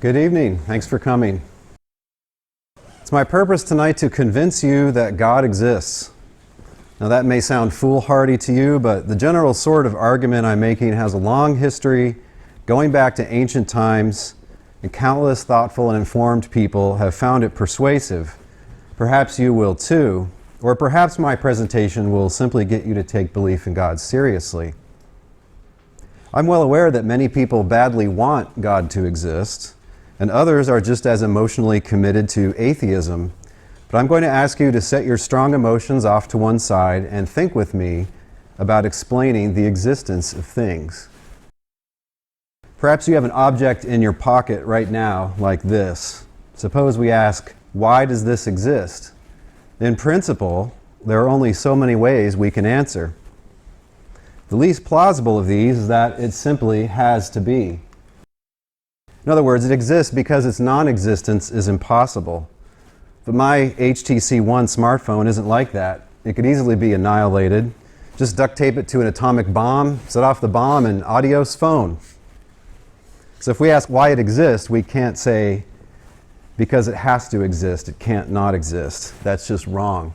Good evening. Thanks for coming. It's my purpose tonight to convince you that God exists. Now that may sound foolhardy to you, but the general sort of argument I'm making has a long history, going back to ancient times, and countless thoughtful and informed people have found it persuasive. Perhaps you will too, or perhaps my presentation will simply get you to take belief in God seriously. I'm well aware that many people badly want God to exist, and others are just as emotionally committed to atheism. But I'm going to ask you to set your strong emotions off to one side and think with me about explaining the existence of things. Perhaps you have an object in your pocket right now like this. Suppose we ask, why does this exist? In principle, there are only so many ways we can answer. The least plausible of these is that it simply has to be. In other words, it exists because its non-existence is impossible. But my HTC One smartphone isn't like that. It could easily be annihilated. Just duct tape it to an atomic bomb, set off the bomb, and adios phone. So if we ask why it exists, we can't say because it has to exist, it can't not exist. That's just wrong.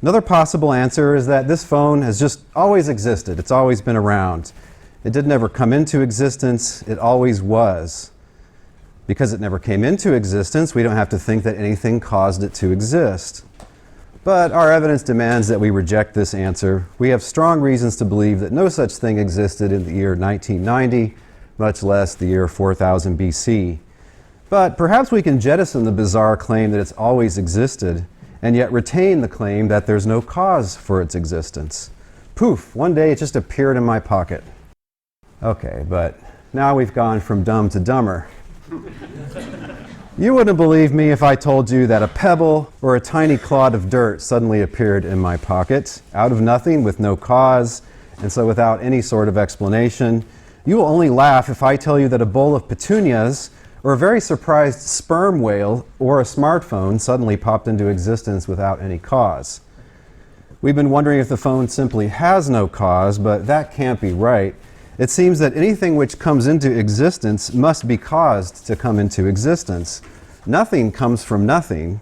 Another possible answer is that this phone has just always existed. It's always been around. It didn't ever come into existence, it always was. Because it never came into existence, we don't have to think that anything caused it to exist. But our evidence demands that we reject this answer. We have strong reasons to believe that no such thing existed in the year 1990, much less the year 4000 BC. But perhaps we can jettison the bizarre claim that it's always existed, and yet retain the claim that there's no cause for its existence. Poof, one day it just appeared in my pocket. Okay, but now we've gone from dumb to dumber. You wouldn't believe me if I told you that a pebble or a tiny clod of dirt suddenly appeared in my pocket, out of nothing, with no cause, and so without any sort of explanation. You will only laugh if I tell you that a bowl of petunias, or a very surprised sperm whale, or a smartphone suddenly popped into existence without any cause. We've been wondering if the phone simply has no cause, but that can't be right. It seems that anything which comes into existence must be caused to come into existence. Nothing comes from nothing.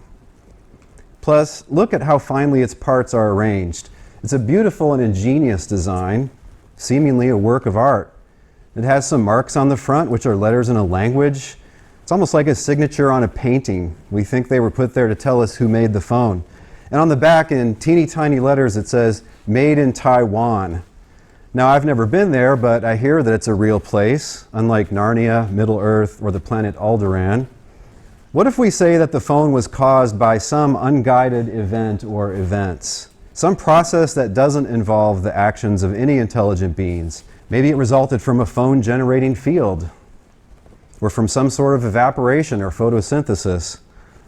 Plus, look at how finely its parts are arranged. It's a beautiful and ingenious design, seemingly a work of art. It has some marks on the front, which are letters in a language. It's almost like a signature on a painting. We think they were put there to tell us who made the phone. And on the back, in teeny tiny letters, it says, "Made in Taiwan." Now, I've never been there, but I hear that it's a real place, unlike Narnia, Middle-earth, or the planet Alderaan. What if we say that the phone was caused by some unguided event or events? Some process that doesn't involve the actions of any intelligent beings. Maybe it resulted from a phone-generating field, or from some sort of evaporation or photosynthesis.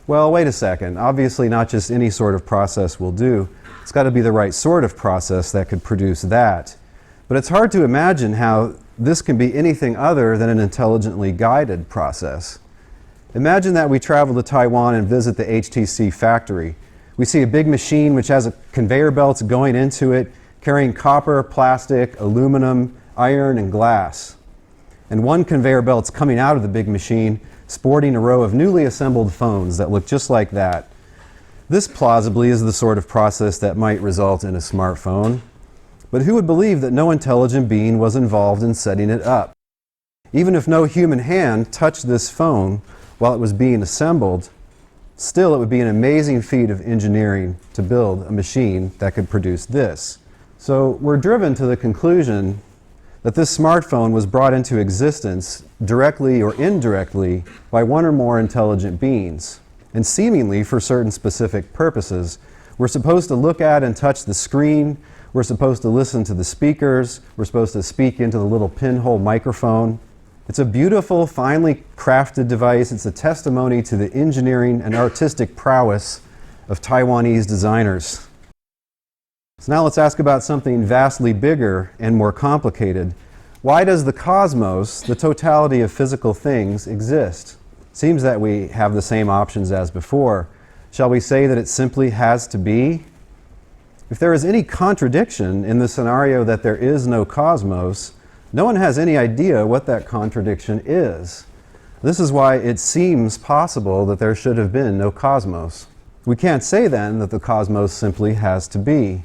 Well, wait a second. Obviously, not just any sort of process will do. It's got to be the right sort of process that could produce that. But it's hard to imagine how this can be anything other than an intelligently guided process. Imagine that we travel to Taiwan and visit the HTC factory. We see a big machine which has conveyor belts going into it, carrying copper, plastic, aluminum, iron, and glass. And one conveyor belt's coming out of the big machine, sporting a row of newly assembled phones that look just like that. This plausibly is the sort of process that might result in a smartphone. But who would believe that no intelligent being was involved in setting it up? Even if no human hand touched this phone while it was being assembled, still it would be an amazing feat of engineering to build a machine that could produce this. So we're driven to the conclusion that this smartphone was brought into existence directly or indirectly by one or more intelligent beings, and seemingly for certain specific purposes. We're supposed to look at and touch the screen. We're supposed to listen to the speakers. We're supposed to speak into the little pinhole microphone. It's a beautiful, finely crafted device. It's a testimony to the engineering and artistic prowess of Taiwanese designers. So now let's ask about something vastly bigger and more complicated. Why does the cosmos, the totality of physical things, exist? It seems that we have the same options as before. Shall we say that it simply has to be? If there is any contradiction in the scenario that there is no cosmos, no one has any idea what that contradiction is. This is why it seems possible that there should have been no cosmos. We can't say then that the cosmos simply has to be.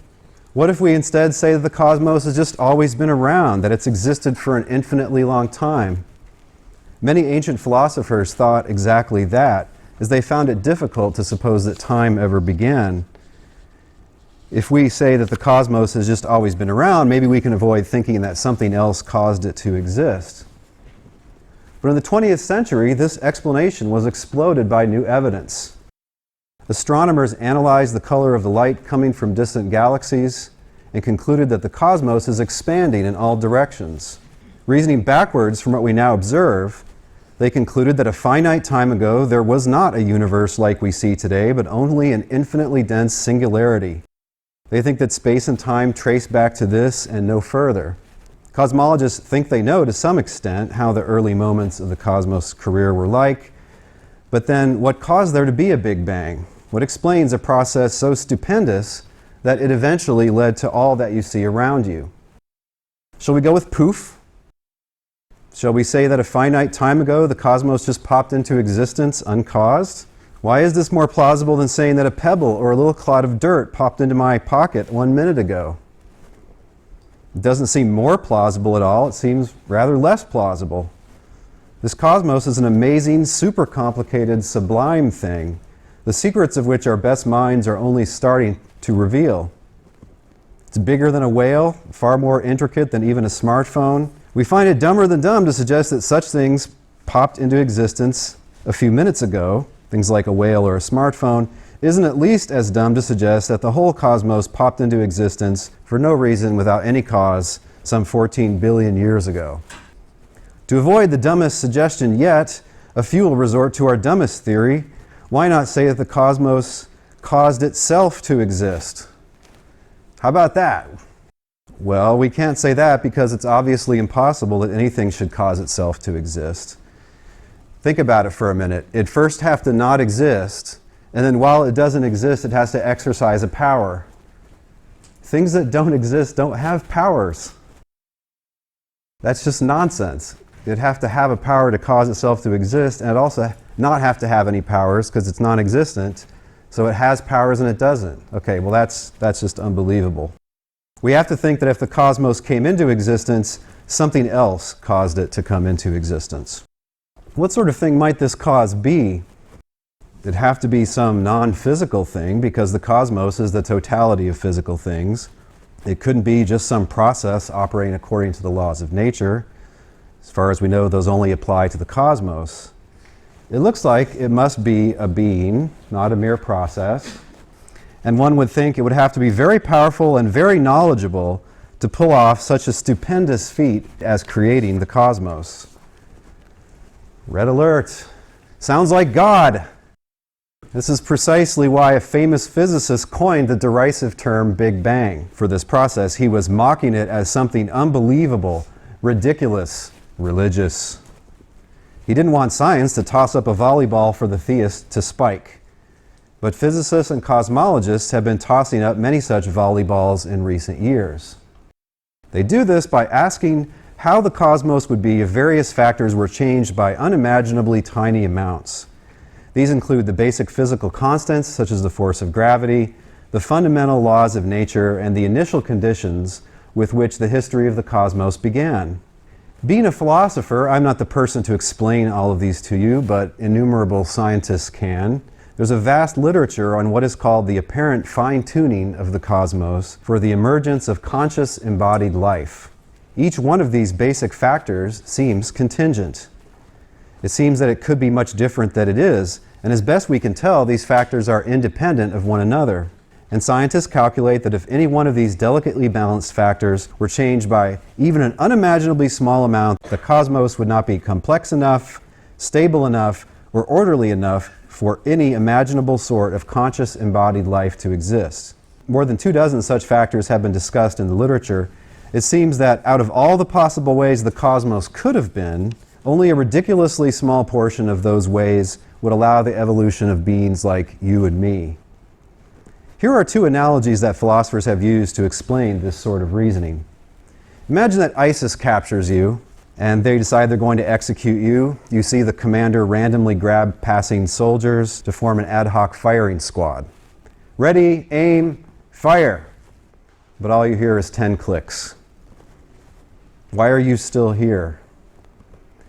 What if we instead say that the cosmos has just always been around, that it's existed for an infinitely long time? Many ancient philosophers thought exactly that, as they found it difficult to suppose that time ever began. If we say that the cosmos has just always been around, maybe we can avoid thinking that something else caused it to exist. But in the 20th century, this explanation was exploded by new evidence. Astronomers analyzed the color of the light coming from distant galaxies and concluded that the cosmos is expanding in all directions. Reasoning backwards from what we now observe, they concluded that a finite time ago there was not a universe like we see today, but only an infinitely dense singularity. They think that space and time trace back to this and no further. Cosmologists think they know to some extent how the early moments of the cosmos' career were like, but then what caused there to be a Big Bang? What explains a process so stupendous that it eventually led to all that you see around you? Shall we go with poof? Shall we say that a finite time ago the cosmos just popped into existence uncaused? Why is this more plausible than saying that a pebble or a little clod of dirt popped into my pocket 1 minute ago? It doesn't seem more plausible at all. It seems rather less plausible. This cosmos is an amazing, super complicated, sublime thing, the secrets of which our best minds are only starting to reveal. It's bigger than a whale, far more intricate than even a smartphone. We find it dumber than dumb to suggest that such things popped into existence a few minutes ago, things like a whale or a smartphone, isn't at least as dumb to suggest that the whole cosmos popped into existence for no reason without any cause some 14 billion years ago. To avoid the dumbest suggestion yet, a few will resort to our dumbest theory. Why not say that the cosmos caused itself to exist? How about that? Well, we can't say that because it's obviously impossible that anything should cause itself to exist. Think about it for a minute. It'd first have to not exist, and then while it doesn't exist, it has to exercise a power. Things that don't exist don't have powers. That's just nonsense. It'd have to have a power to cause itself to exist, and it'd also not have to have any powers because it's non-existent. So it has powers and it doesn't. Okay, well that's just unbelievable. We have to think that if the cosmos came into existence, something else caused it to come into existence. What sort of thing might this cause be? It'd have to be some non-physical thing because the cosmos is the totality of physical things. It couldn't be just some process operating according to the laws of nature. As far as we know, those only apply to the cosmos. It looks like it must be a being, not a mere process. And one would think it would have to be very powerful and very knowledgeable to pull off such a stupendous feat as creating the cosmos. Red alert. Sounds like God. This is precisely why a famous physicist coined the derisive term Big Bang for this process. He was mocking it as something unbelievable, ridiculous, religious. He didn't want science to toss up a volleyball for the theist to spike. But physicists and cosmologists have been tossing up many such volleyballs in recent years. They do this by asking how the cosmos would be if various factors were changed by unimaginably tiny amounts. These include the basic physical constants, such as the force of gravity, the fundamental laws of nature, and the initial conditions with which the history of the cosmos began. Being a philosopher, I'm not the person to explain all of these to you, but innumerable scientists can. There's a vast literature on what is called the apparent fine-tuning of the cosmos for the emergence of conscious embodied life. Each one of these basic factors seems contingent. It seems that it could be much different than it is, and as best we can tell, these factors are independent of one another. And scientists calculate that if any one of these delicately balanced factors were changed by even an unimaginably small amount, the cosmos would not be complex enough, stable enough, or orderly enough for any imaginable sort of conscious embodied life to exist. More than 24 such factors have been discussed in the literature. It seems that out of all the possible ways the cosmos could have been, only a ridiculously small portion of those ways would allow the evolution of beings like you and me. Here are two analogies that philosophers have used to explain this sort of reasoning. Imagine that ISIS captures you and they decide they're going to execute you. You see the commander randomly grab passing soldiers to form an ad hoc firing squad. Ready, aim, fire. But all you hear is 10 clicks. Why are you still here?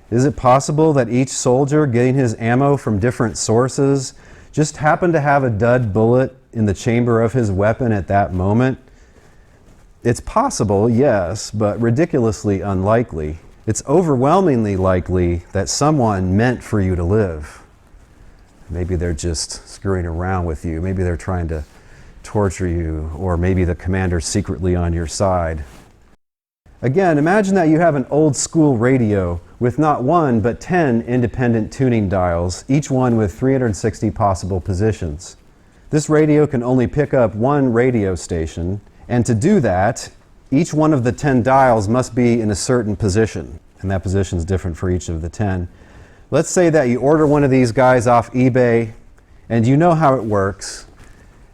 Is it possible that each soldier getting his ammo from different sources just happened to have a dud bullet in the chamber of his weapon at that moment? It's possible, yes, but ridiculously unlikely. It's overwhelmingly likely that someone meant for you to live. Maybe they're just screwing around with you. Maybe they're trying to torture you, or maybe the commander's secretly on your side. Again, imagine that you have an old school radio with not one but 10 independent tuning dials, each one with 360 possible positions. This radio can only pick up one radio station, and to do that, each one of the 10 dials must be in a certain position, and that position is different for each of the 10. Let's say that you order one of these guys off eBay, and you know how it works,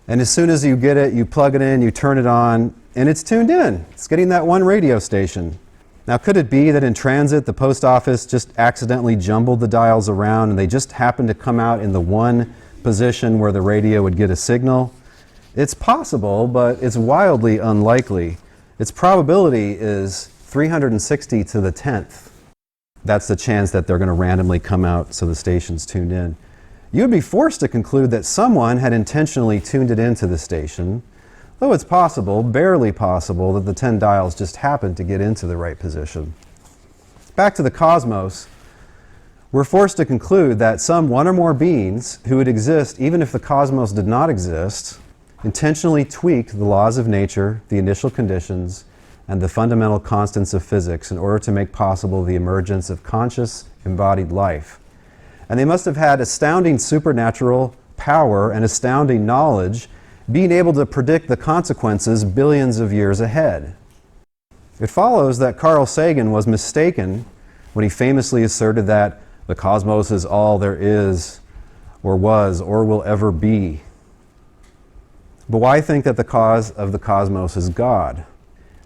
and as soon as you get it, you plug it in, you turn it on, and it's tuned in. It's getting that one radio station. Now, could it be that in transit, the post office just accidentally jumbled the dials around and they just happened to come out in the one position where the radio would get a signal? It's possible, but it's wildly unlikely. Its probability is 360 to the 10th. That's the chance that they're going to randomly come out so the station's tuned in. You'd be forced to conclude that someone had intentionally tuned it into the station, though it's possible, barely possible, that the 10 dials just happened to get into the right position. Back to the cosmos, we're forced to conclude that some one or more beings who would exist even if the cosmos did not exist intentionally tweaked the laws of nature, the initial conditions, and the fundamental constants of physics in order to make possible the emergence of conscious, embodied life. And they must have had astounding supernatural power and astounding knowledge, being able to predict the consequences billions of years ahead. It follows that Carl Sagan was mistaken when he famously asserted that the cosmos is all there is, or was, or will ever be. But why think that the cause of the cosmos is God?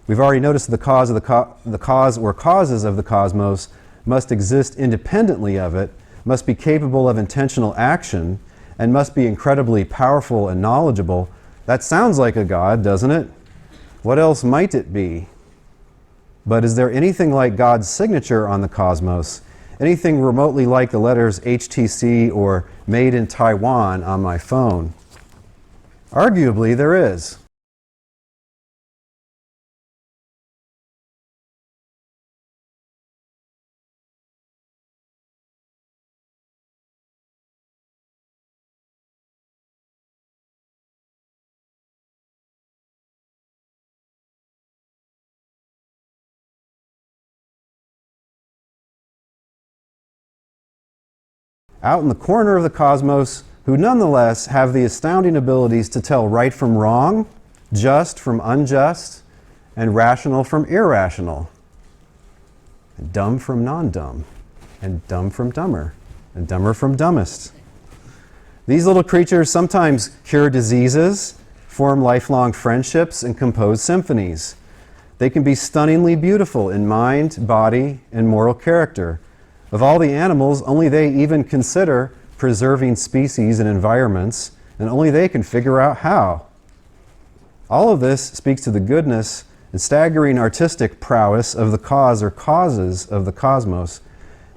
We've already noticed the cause of the cause or causes of the cosmos must exist independently of it, must be capable of intentional action, and must be incredibly powerful and knowledgeable. That sounds like a God, doesn't it? What else might it be? But is there anything like God's signature on the cosmos? Anything remotely like the letters HTC or Made in Taiwan on my phone? Arguably, there is. Out in the corner of the cosmos, who nonetheless have the astounding abilities to tell right from wrong, just from unjust, and rational from irrational, and dumb from non-dumb, and dumb from dumber, and dumber from dumbest. These little creatures sometimes cure diseases, form lifelong friendships, and compose symphonies. They can be stunningly beautiful in mind, body, and moral character. Of all the animals, only they even consider preserving species and environments, and only they can figure out how. All of this speaks to the goodness and staggering artistic prowess of the cause or causes of the cosmos.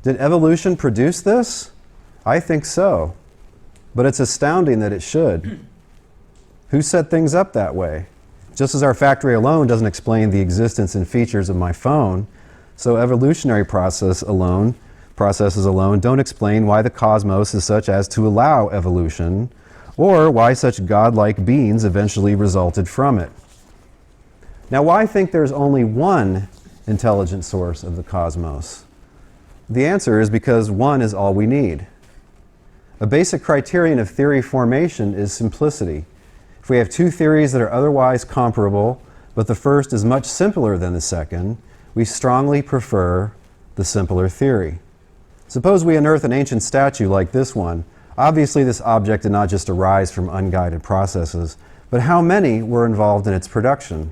Did evolution produce this? I think so. But it's astounding that it should. Who set things up that way? Just as our factory alone doesn't explain the existence and features of my phone, so evolutionary processes alone don't explain why the cosmos is such as to allow evolution, or why such godlike beings eventually resulted from it. Now, why think there's only one intelligent source of the cosmos? The answer is because one is all we need. A basic criterion of theory formation is simplicity. If we have two theories that are otherwise comparable, but the first is much simpler than the second, we strongly prefer the simpler theory. Suppose we unearth an ancient statue like this one. Obviously, this object did not just arise from unguided processes, but how many were involved in its production?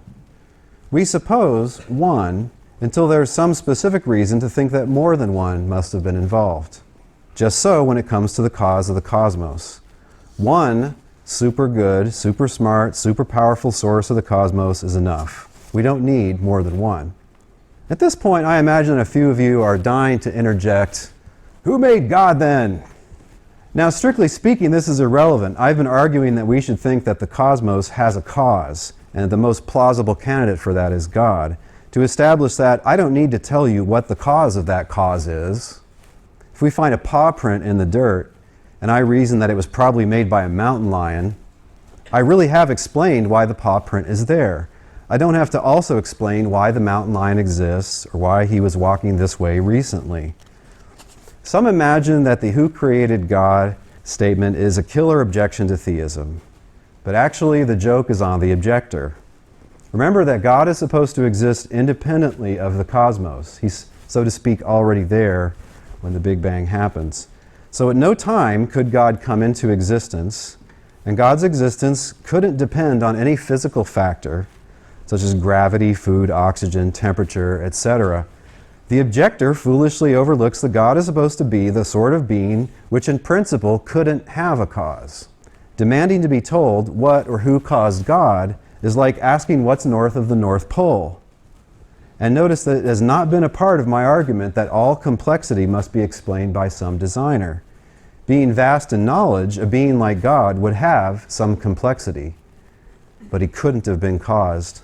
We suppose, one, until there's some specific reason to think that more than one must have been involved. Just so when it comes to the cause of the cosmos. One super good, super smart, super powerful source of the cosmos is enough. We don't need more than one. At this point, I imagine a few of you are dying to interject, "Who made God then?" Now, strictly speaking, this is irrelevant. I've been arguing that we should think that the cosmos has a cause, and the most plausible candidate for that is God. To establish that, I don't need to tell you what the cause of that cause is. If we find a paw print in the dirt, and I reason that it was probably made by a mountain lion, I really have explained why the paw print is there. I don't have to also explain why the mountain lion exists or why he was walking this way recently. Some imagine that the "who created God" statement is a killer objection to theism. But actually, the joke is on the objector. Remember that God is supposed to exist independently of the cosmos. He's, so to speak, already there when the Big Bang happens. So at no time could God come into existence, and God's existence couldn't depend on any physical factor, such as gravity, food, oxygen, temperature, etc. The objector foolishly overlooks that God is supposed to be the sort of being which in principle couldn't have a cause. Demanding to be told what or who caused God is like asking what's north of the North Pole. And notice that it has not been a part of my argument that all complexity must be explained by some designer. Being vast in knowledge, a being like God would have some complexity, but he couldn't have been caused.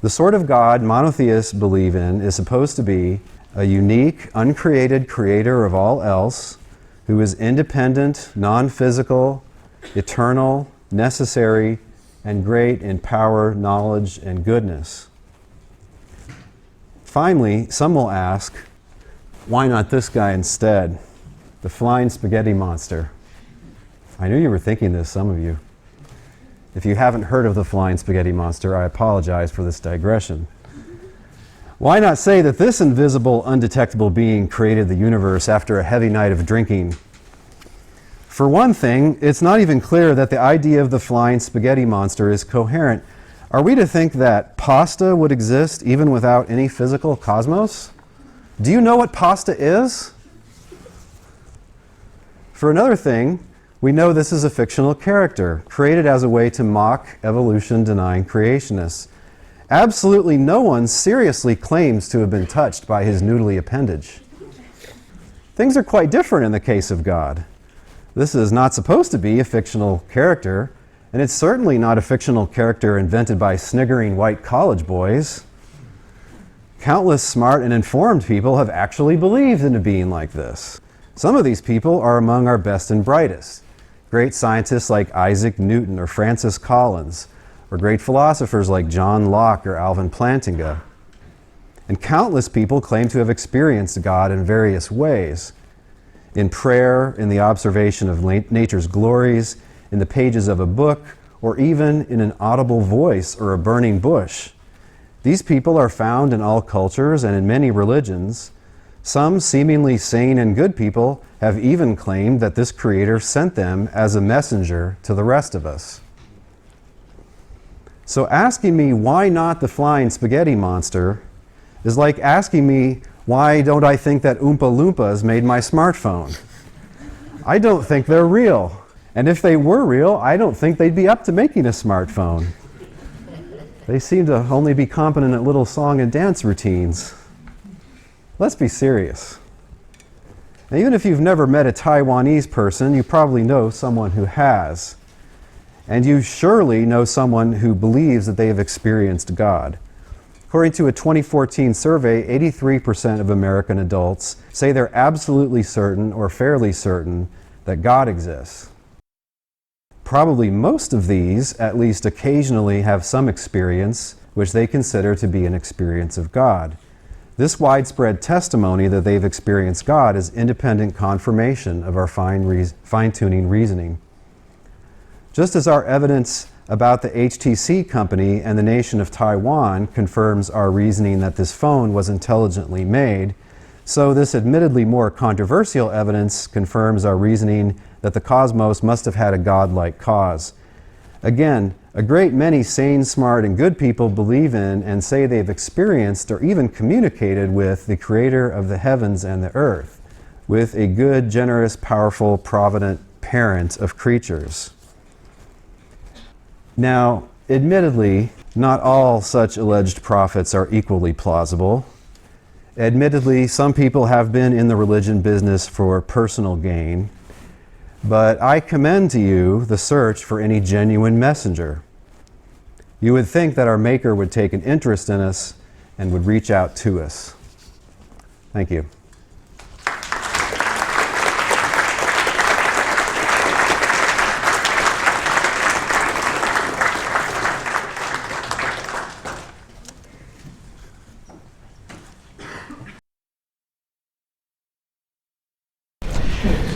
The sort of God monotheists believe in is supposed to be a unique, uncreated creator of all else, who is independent, non-physical, eternal, necessary, and great in power, knowledge, and goodness. Finally, some will ask, why not this guy instead? The flying spaghetti monster. I knew you were thinking this, some of you. If you haven't heard of the flying spaghetti monster, I apologize for this digression. Why not say that this invisible, undetectable being created the universe after a heavy night of drinking? For one thing, it's not even clear that the idea of the flying spaghetti monster is coherent. Are we to think that pasta would exist even without any physical cosmos? Do you know what pasta is? For another thing, we know this is a fictional character, created as a way to mock evolution-denying creationists. Absolutely no one seriously claims to have been touched by his noodly appendage. Things are quite different in the case of God. This is not supposed to be a fictional character, and it's certainly not a fictional character invented by sniggering white college boys. Countless smart and informed people have actually believed in a being like this. Some of these people are among our best and brightest. Great scientists like Isaac Newton or Francis Collins, or great philosophers like John Locke or Alvin Plantinga. And countless people claim to have experienced God in various ways. In prayer, in the observation of nature's glories, in the pages of a book, or even in an audible voice or a burning bush. These people are found in all cultures and in many religions. Some seemingly sane and good people have even claimed that this Creator sent them as a messenger to the rest of us. So asking me why not the flying spaghetti monster is like asking me why don't I think that Oompa Loompas made my smartphone. I don't think they're real. And if they were real, I don't think they'd be up to making a smartphone. They seem to only be competent at little song and dance routines. Let's be serious. Now, even if you've never met a Taiwanese person, you probably know someone who has. And you surely know someone who believes that they have experienced God. According to a 2014 survey, 83% of American adults say they're absolutely certain or fairly certain that God exists. Probably most of these, at least occasionally, have some experience which they consider to be an experience of God. This widespread testimony that they've experienced God is independent confirmation of our fine-tuning reasoning. Just as our evidence about the HTC company and the nation of Taiwan confirms our reasoning that this phone was intelligently made, so this admittedly more controversial evidence confirms our reasoning that the cosmos must have had a godlike cause. Again, A great many sane, smart, and good people believe in and say they've experienced or even communicated with the Creator of the heavens and the earth, with a good, generous, powerful, provident parent of creatures. Now, admittedly, not all such alleged prophets are equally plausible. Admittedly, some people have been in the religion business for personal gain, but I commend to you the search for any genuine messenger. You would think that our Maker would take an interest in us and would reach out to us. Thank you.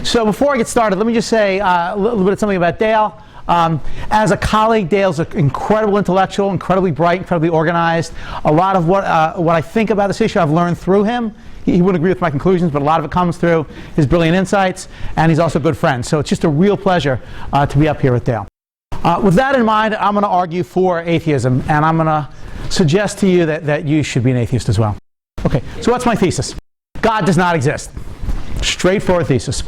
So before I get started, let me just say a little bit of something about Dale. As a colleague, Dale's an incredible intellectual, incredibly bright, incredibly organized. A lot of what I think about this issue I've learned through him. He wouldn't agree with my conclusions, but a lot of it comes through his brilliant insights, and he's also a good friend. So it's just a real pleasure to be up here with Dale. With that in mind, I'm going to argue for atheism, and I'm going to suggest to you that you should be an atheist as well. Okay, so what's my thesis? God does not exist. Straightforward thesis.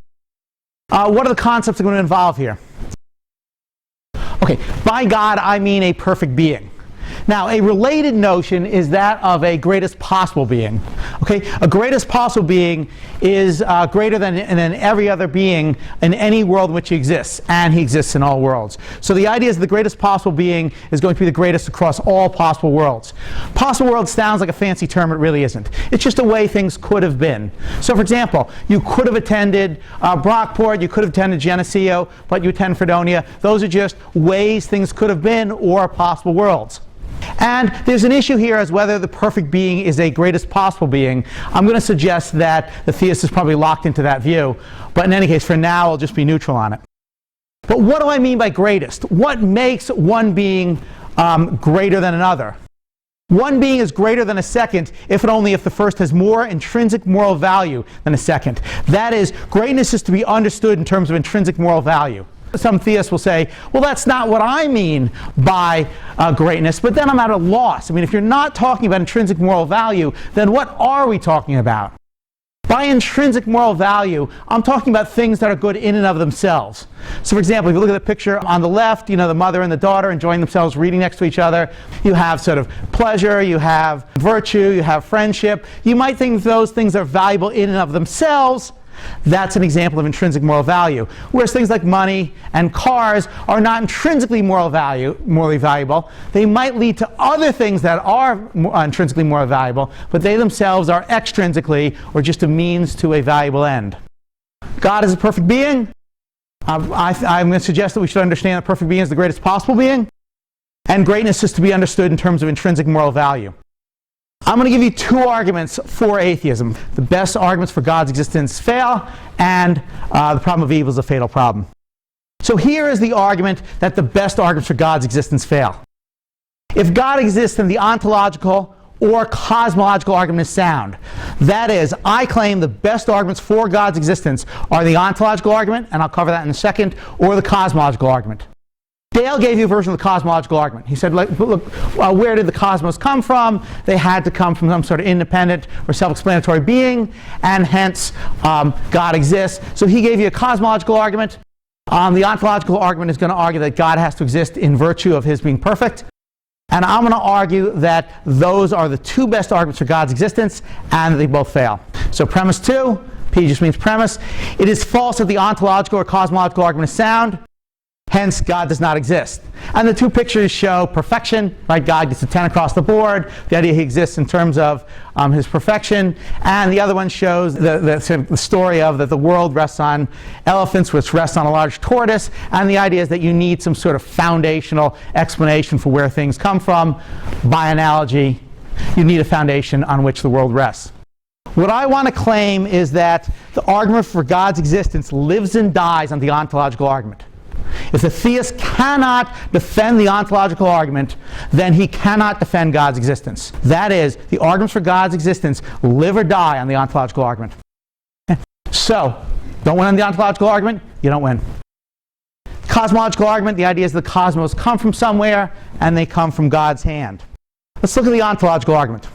What are the concepts I'm going to involve here? Okay, by God I mean a perfect being. Now, a related notion is that of a greatest possible being. Okay, a greatest possible being is greater than every other being in any world in which he exists, and he exists in all worlds. So the idea is the greatest possible being is going to be the greatest across all possible worlds. Possible world sounds like a fancy term, it really isn't. It's just a way things could have been. So for example, you could have attended Brockport, you could have attended Geneseo, but you attend Fredonia. Those are just ways things could have been or possible worlds. And there's an issue here as whether the perfect being is a greatest possible being. I'm going to suggest that the theist is probably locked into that view. But in any case, for now, I'll just be neutral on it. But what do I mean by greatest? What makes one being greater than another? One being is greater than a second if and only if the first has more intrinsic moral value than a second. That is, greatness is to be understood in terms of intrinsic moral value. Some theists will say, well, that's not what I mean by greatness, but then I'm at a loss. I mean, if you're not talking about intrinsic moral value, then what are we talking about? By intrinsic moral value, I'm talking about things that are good in and of themselves. So for example, if you look at the picture on the left, you know, the mother and the daughter enjoying themselves reading next to each other. You have sort of pleasure, you have virtue, you have friendship. You might think those things are valuable in and of themselves. That's an example of intrinsic moral value. Whereas things like money and cars are not intrinsically morally valuable. They might lead to other things that are intrinsically more valuable, but they themselves are extrinsically or just a means to a valuable end. God is a perfect being. I'm going to suggest that we should understand that perfect being is the greatest possible being, and greatness is to be understood in terms of intrinsic moral value. I'm going to give you two arguments for atheism. The best arguments for God's existence fail, and the problem of evil is a fatal problem. So here is the argument that the best arguments for God's existence fail. If God exists, then the ontological or cosmological argument is sound. That is, I claim the best arguments for God's existence are the ontological argument, and I'll cover that in a second, or the cosmological argument. Dale gave you a version of the cosmological argument. He said, look, where did the cosmos come from? They had to come from some sort of independent or self-explanatory being, and hence God exists. So he gave you a cosmological argument. The ontological argument is going to argue that God has to exist in virtue of his being perfect. And I'm going to argue that those are the two best arguments for God's existence, and they both fail. So premise 2, P just means premise. It is false that the ontological or cosmological argument is sound. Hence, God does not exist. And the two pictures show perfection, right? God gets a 10 across the board. The idea he exists in terms of his perfection. And the other one shows the story of that the world rests on elephants, which rests on a large tortoise. And the idea is that you need some sort of foundational explanation for where things come from. By analogy, you need a foundation on which the world rests. What I want to claim is that the argument for God's existence lives and dies on the ontological argument. If the theist cannot defend the ontological argument, then he cannot defend God's existence. That is, the arguments for God's existence live or die on the ontological argument. So, don't win on the ontological argument, you don't win. cosmological argument, the idea is the cosmos come from somewhere and they come from God's hand. Let's look at the ontological argument.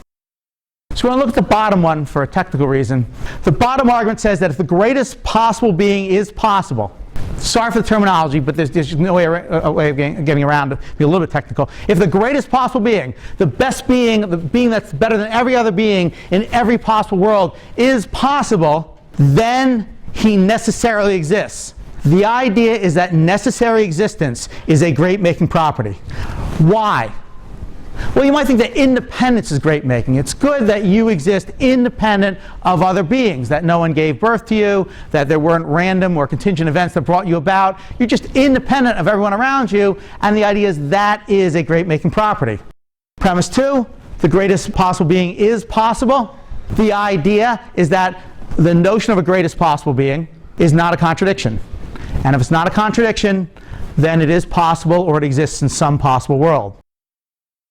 So we're going to look at the bottom one for a technical reason. The bottom argument says that if the greatest possible being is possible, sorry for the terminology, but there's no way of getting around it, be a little bit technical. If the greatest possible being, the best being, the being that's better than every other being in every possible world is possible, then he necessarily exists. The idea is that necessary existence is a great-making property. Why? Well, you might think that independence is great-making. It's good that you exist independent of other beings, that no one gave birth to you, that there weren't random or contingent events that brought you about. You're just independent of everyone around you, and the idea is that is a great-making property. Premise 2, the greatest possible being is possible. The idea is that the notion of a greatest possible being is not a contradiction. And if it's not a contradiction, then it is possible or it exists in some possible world.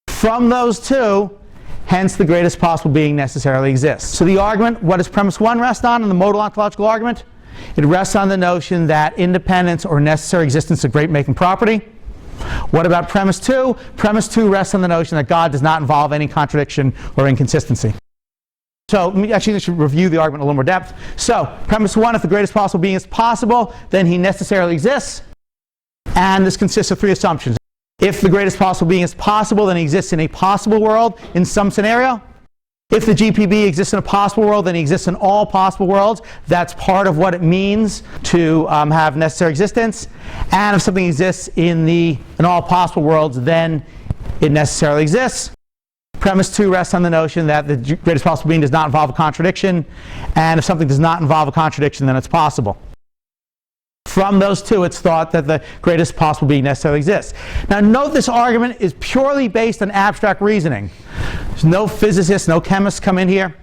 From those two, hence the greatest possible being necessarily exists. So the argument, what does premise 1 rest on in the modal ontological argument? It rests on the notion that independence or necessary existence is a great-making property. What about premise 2? Premise 2 rests on the notion that God does not involve any contradiction or inconsistency. So let me actually just review the argument in a little more depth. So premise 1, if the greatest possible being is possible, then he necessarily exists. And this consists of 3 assumptions. If the greatest possible being is possible, then he exists in a possible world in some scenario. If the GPB exists in a possible world, then he exists in all possible worlds. That's part of what it means to have necessary existence. And if something exists in all possible worlds, then it necessarily exists. Premise 2 rests on the notion that the greatest possible being does not involve a contradiction. And if something does not involve a contradiction, then it's possible. From those two, it's thought that the greatest possible being necessarily exists. Now note this argument is purely based on abstract reasoning. There's no physicists, no chemists come in here.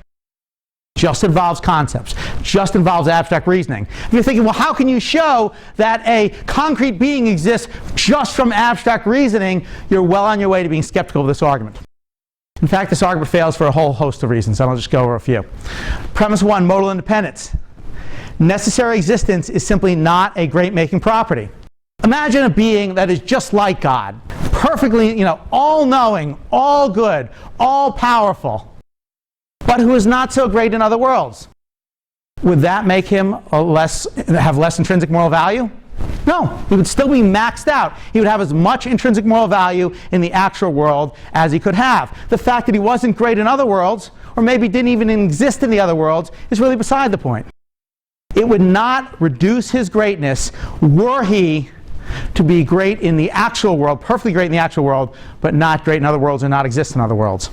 Just involves concepts. Just involves abstract reasoning. If you're thinking, well, how can you show that a concrete being exists just from abstract reasoning? You're well on your way to being skeptical of this argument. In fact, this argument fails for a whole host of reasons. I'll just go over a few. Premise 1, modal independence. Necessary existence is simply not a great-making property. Imagine a being that is just like God, perfectly, all-knowing, all good, all-powerful, but who is not so great in other worlds. Would that make him have less intrinsic moral value? No, he would still be maxed out. He would have as much intrinsic moral value in the actual world as he could have. The fact that he wasn't great in other worlds, or maybe didn't even exist in the other worlds, is really beside the point. It would not reduce his greatness were he to be great in the actual world, perfectly great in the actual world, but not great in other worlds or not exist in other worlds.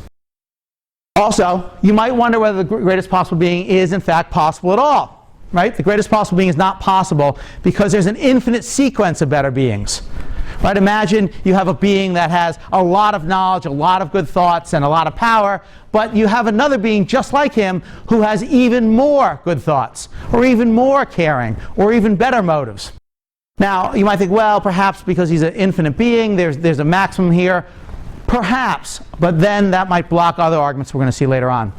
Also, you might wonder whether the greatest possible being is in fact possible at all. Right? The greatest possible being is not possible because there's an infinite sequence of better beings. Right? Imagine you have a being that has a lot of knowledge, a lot of good thoughts, and a lot of power, but you have another being just like him who has even more good thoughts, or even more caring, or even better motives. Now, you might think, well, perhaps because he's an infinite being, there's a maximum here. Perhaps, but then that might block other arguments we're going to see later on.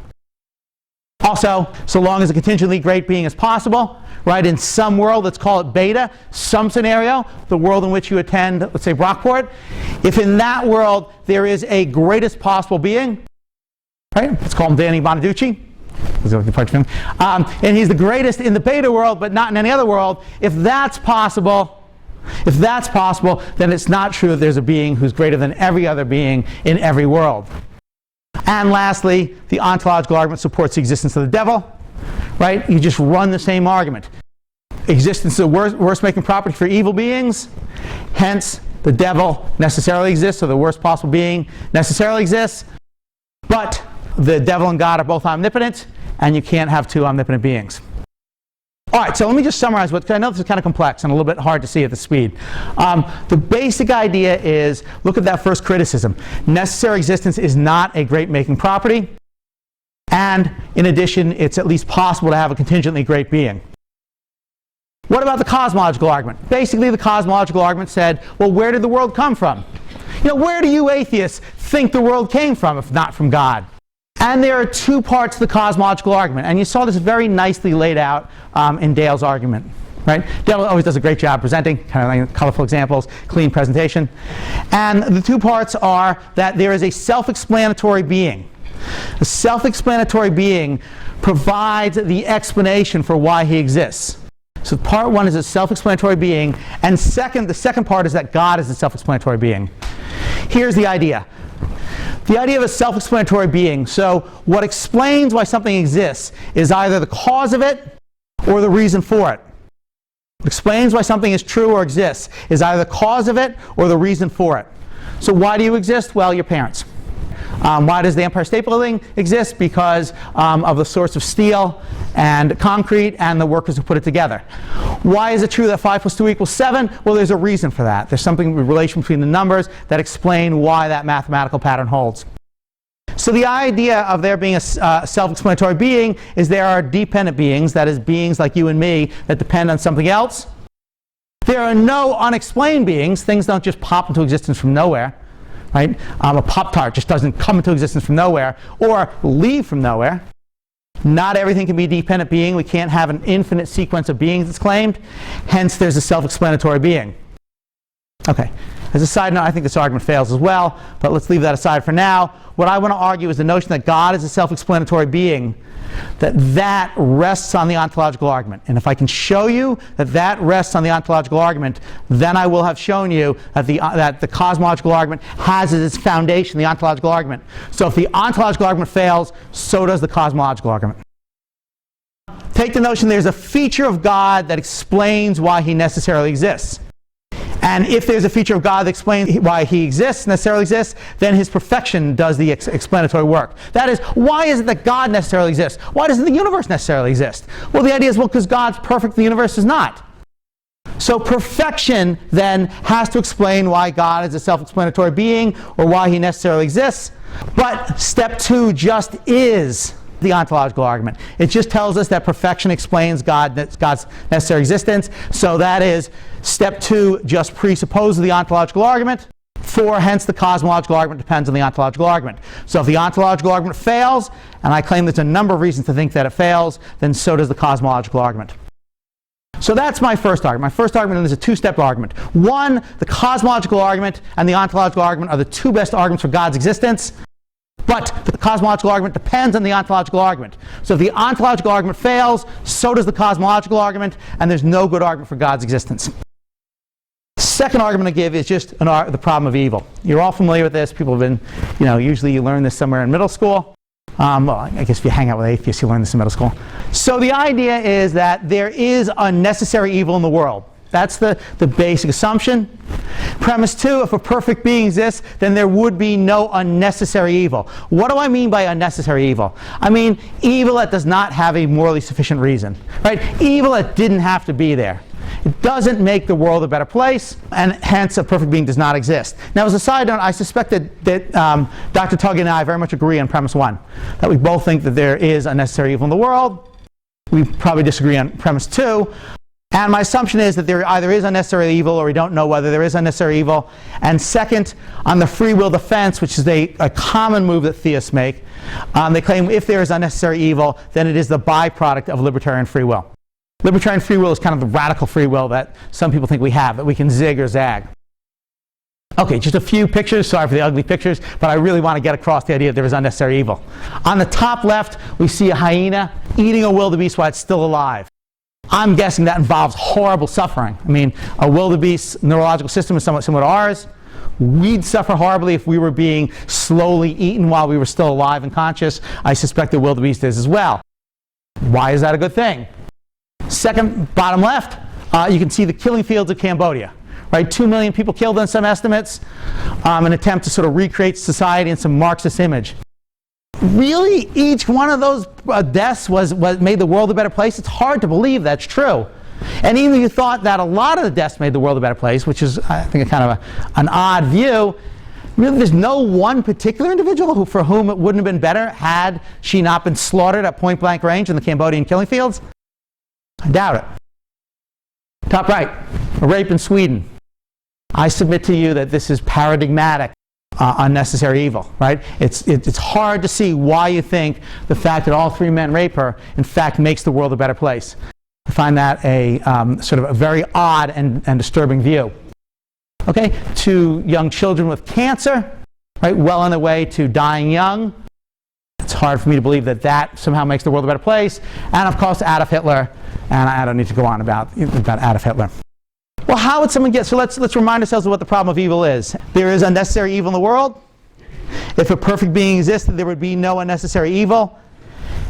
Also, so long as a contingently great being is possible, right, in some world, let's call it beta, some scenario, the world in which you attend, let's say Brockport, if in that world there is a greatest possible being, right, let's call him Danny Bonaducci, and he's the greatest in the beta world but not in any other world, if that's possible, then it's not true that there's a being who's greater than every other being in every world. And lastly, the ontological argument supports the existence of the devil. Right? You just run the same argument. Existence is a worst-making property for evil beings. Hence, the devil necessarily exists, or the worst possible being necessarily exists. But the devil and God are both omnipotent, and you can't have two omnipotent beings. All right, so let me just summarize what, because I know this is kind of complex and a little bit hard to see at the speed. The basic idea is, look at that first criticism. Necessary existence is not a great-making property, and in addition, it's at least possible to have a contingently great being. What about the cosmological argument? Basically, the cosmological argument said, well, where did the world come from? Where do you atheists think the world came from, if not from God? And there are 2 parts to the cosmological argument, and you saw this very nicely laid out in Dale's argument. Right? Dale always does a great job presenting, kind of like colorful examples, clean presentation. And the two parts are that there is a self-explanatory being. A self-explanatory being provides the explanation for why he exists. So part one is a self-explanatory being, and the second part is that God is a self-explanatory being. Here's the idea. The idea of a self-explanatory being. So what explains why something exists is either the cause of it or the reason for it. What explains why something is true or exists is either the cause of it or the reason for it. So why do you exist? Well, your parents. Why does the Empire State Building exist? Because of the source of steel and concrete and the workers who put it together. Why is it true that 5 + 2 = 7? Well, there's a reason for that. There's something in relation between the numbers that explain why that mathematical pattern holds. So the idea of there being a self-explanatory being is there are dependent beings, that is, beings like you and me that depend on something else. There are no unexplained beings. Things don't just pop into existence from nowhere. Right? A Pop-Tart just doesn't come into existence from nowhere or leave from nowhere. Not everything can be a dependent being. We can't have an infinite sequence of beings that's claimed. Hence, there's a self-explanatory being. Okay. As a side note, I think this argument fails as well, but let's leave that aside for now. What I want to argue is the notion that God is a self-explanatory being, that rests on the ontological argument. And if I can show you that rests on the ontological argument, then I will have shown you that the cosmological argument has as its foundation the ontological argument. So if the ontological argument fails, so does the cosmological argument. Take the notion there's a feature of God that explains why he necessarily exists. And if there's a feature of God that explains why he necessarily exists, then his perfection does the explanatory work. That is, why is it that God necessarily exists? Why doesn't the universe necessarily exist? Well, the idea is, because God's perfect, the universe is not. So perfection then has to explain why God is a self-explanatory being or why he necessarily exists. But step 2 just is the ontological argument. It just tells us that perfection explains God's necessary existence. So that is, step 2 just presupposes the ontological argument. 4, hence the cosmological argument depends on the ontological argument. So if the ontological argument fails, and I claim there's a number of reasons to think that it fails, then so does the cosmological argument. So that's my first argument. My first argument is a two-step argument. 1, the cosmological argument and the ontological argument are the two best arguments for God's existence. But the cosmological argument depends on the ontological argument. So if the ontological argument fails, so does the cosmological argument, and there's no good argument for God's existence. Second argument I give is just the problem of evil. You're all familiar with this. People have been, usually you learn this somewhere in middle school. Well, I guess if you hang out with atheists, you learn this in middle school. So the idea is that there is unnecessary evil in the world. That's the basic assumption. Premise 2, if a perfect being exists, then there would be no unnecessary evil. What do I mean by unnecessary evil? I mean evil that does not have a morally sufficient reason. Right? Evil that didn't have to be there. It doesn't make the world a better place, and hence a perfect being does not exist. Now, as a side note, I suspect that Dr. Tuggy and I very much agree on premise 1, that we both think that there is unnecessary evil in the world. We probably disagree on premise 2. And my assumption is that there either is unnecessary evil or we don't know whether there is unnecessary evil. And second, on the free will defense, which is a common move that theists make, they claim if there is unnecessary evil, then it is the byproduct of libertarian free will. Libertarian free will is kind of the radical free will that some people think we have, that we can zig or zag. Okay, just a few pictures. Sorry for the ugly pictures, but I really want to get across the idea that there is unnecessary evil. On the top left, we see a hyena eating a wildebeest while it's still alive. I'm guessing that involves horrible suffering. I mean, a wildebeest's neurological system is somewhat similar to ours. We'd suffer horribly if we were being slowly eaten while we were still alive and conscious. I suspect the wildebeest is as well. Why is that a good thing? Second, bottom left, you can see the killing fields of Cambodia. Right, 2 million people killed on some estimates, an attempt to sort of recreate society in some Marxist image. Really, each one of those deaths was made the world a better place? It's hard to believe that's true. And even if you thought that a lot of the deaths made the world a better place, which is, I think, a kind of an odd view, really there's no one particular individual for whom it wouldn't have been better had she not been slaughtered at point-blank range in the Cambodian killing fields? I doubt it. Top right, a rape in Sweden. I submit to you that this is paradigmatic unnecessary evil, right? It's hard to see why you think the fact that all 3 men rape her, in fact, makes the world a better place. I find that a sort of a very odd and disturbing view. Okay, to young children with cancer, right, well on their way to dying young. It's hard for me to believe that that somehow makes the world a better place. And of course, Adolf Hitler. And I don't need to go on about Adolf Hitler. Well, how would someone get, so let's remind ourselves of what the problem of evil is. There is unnecessary evil in the world. If a perfect being existed, there would be no unnecessary evil.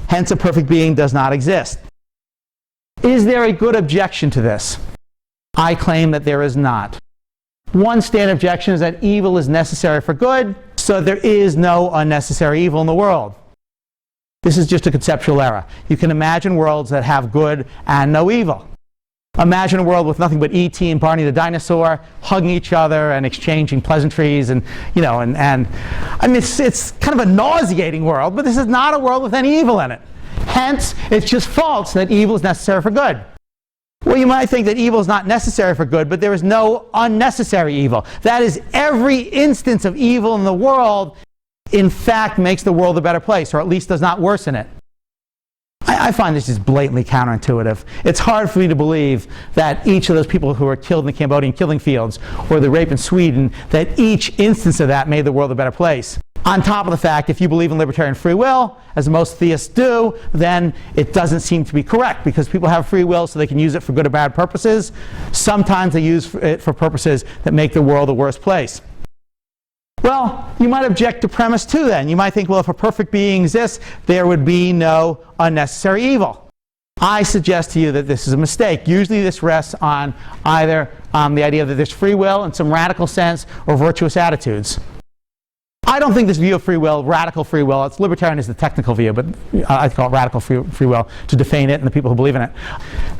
Hence, a perfect being does not exist. Is there a good objection to this? I claim that there is not. One standard objection is that evil is necessary for good, so there is no unnecessary evil in the world. This is just a conceptual error. You can imagine worlds that have good and no evil. Imagine a world with nothing but E.T. and Barney the dinosaur hugging each other and exchanging pleasantries, and I mean, it's kind of a nauseating world, but this is not a world with any evil in it. Hence, it's just false that evil is necessary for good. Well, you might think that evil is not necessary for good, but there is no unnecessary evil. That is, every instance of evil in the world, in fact, makes the world a better place, or at least does not worsen it. I find this just blatantly counterintuitive. It's hard for me to believe that each of those people who were killed in the Cambodian killing fields, or the rape in Sweden, that each instance of that made the world a better place. On top of the fact, if you believe in libertarian free will, as most theists do, then it doesn't seem to be correct, because people have free will so they can use it for good or bad purposes. Sometimes they use it for purposes that make the world a worse place. Well, you might object to premise 2 then. You might think, well, if a perfect being exists, there would be no unnecessary evil. I suggest to you that this is a mistake. Usually this rests on either the idea that there's free will in some radical sense, or virtuous attitudes. I don't think this view of free will, radical free will, it's libertarian is the technical view, but I call it radical free will to defame it and the people who believe in it.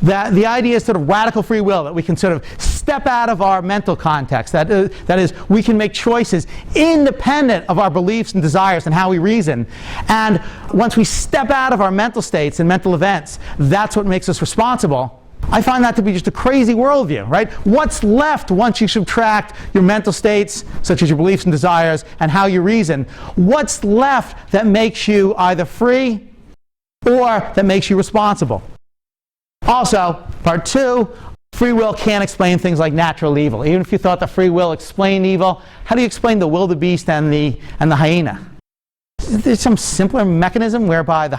That the idea is sort of radical free will, that we can sort of step out of our mental context. That is, we can make choices independent of our beliefs and desires and how we reason. And once we step out of our mental states and mental events, that's what makes us responsible. I find that to be just a crazy worldview, right? What's left once you subtract your mental states, such as your beliefs and desires, and how you reason? What's left that makes you either free or that makes you responsible? Also, part 2, free will can't explain things like natural evil. Even if you thought that free will explained evil, how do you explain the wildebeest and the hyena? There's some simpler mechanism whereby the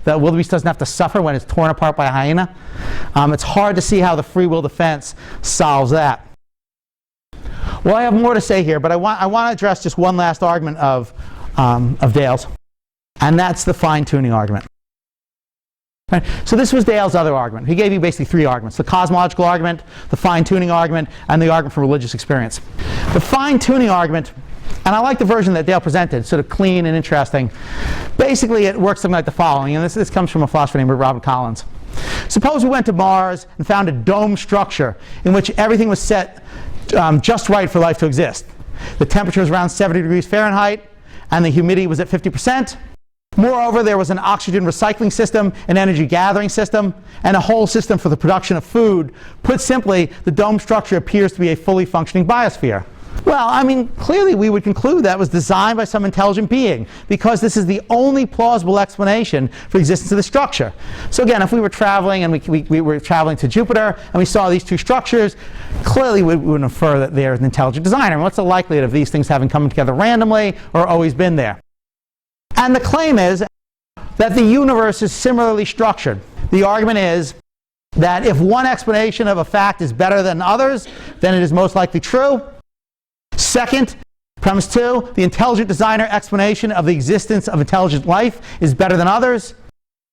wildebeest doesn't have to suffer when it's torn apart by a hyena. It's hard to see how the free will defense solves that. Well, I have more to say here, but I want to address just one last argument of Dale's, and that's the fine-tuning argument. Right? So this was Dale's other argument. He gave you basically 3 arguments: the cosmological argument, the fine-tuning argument, and the argument for religious experience. The fine-tuning argument, and I like the version that Dale presented, sort of clean and interesting. Basically, it works something like the following, and this comes from a philosopher named Robert Collins. Suppose we went to Mars and found a dome structure in which everything was set just right for life to exist. The temperature was around 70 degrees Fahrenheit, and the humidity was at 50%. Moreover, there was an oxygen recycling system, an energy gathering system, and a whole system for the production of food. Put simply, the dome structure appears to be a fully functioning biosphere. Well, I mean, clearly we would conclude that was designed by some intelligent being, because this is the only plausible explanation for the existence of the structure. So again, if we were traveling and we were traveling to Jupiter and we saw these 2 structures, clearly we would infer that there's an intelligent designer. And what's the likelihood of these things having come together randomly or always been there? And the claim is that the universe is similarly structured. The argument is that if one explanation of a fact is better than others, then it is most likely true. Second, premise 2, the intelligent designer explanation of the existence of intelligent life is better than others.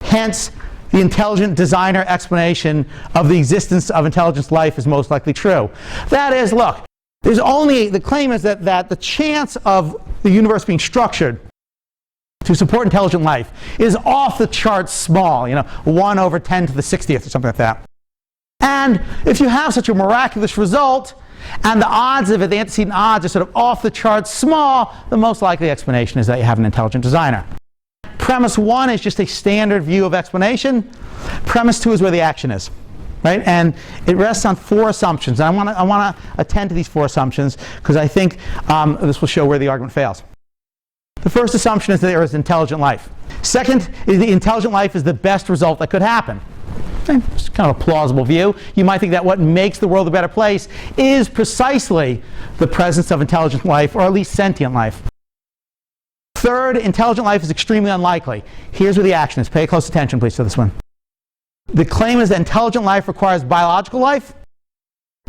Hence, the intelligent designer explanation of the existence of intelligent life is most likely true. That is, look, the claim is that the chance of the universe being structured to support intelligent life is off the charts small, 1 over 10 to the 60th or something like that. And if you have such a miraculous result, and the odds of it, the antecedent odds, are sort of off the charts small, the most likely explanation is that you have an intelligent designer. Premise 1 is just a standard view of explanation. Premise 2 is where the action is, right? And it rests on 4 assumptions. And I want to attend to these 4 assumptions, because I think this will show where the argument fails. The first assumption is that there is intelligent life. Second, the intelligent life is the best result that could happen. It's kind of a plausible view. You might think that what makes the world a better place is precisely the presence of intelligent life, or at least sentient life. Third, intelligent life is extremely unlikely. Here's where the action is. Pay close attention, please, to this one. The claim is that intelligent life requires biological life,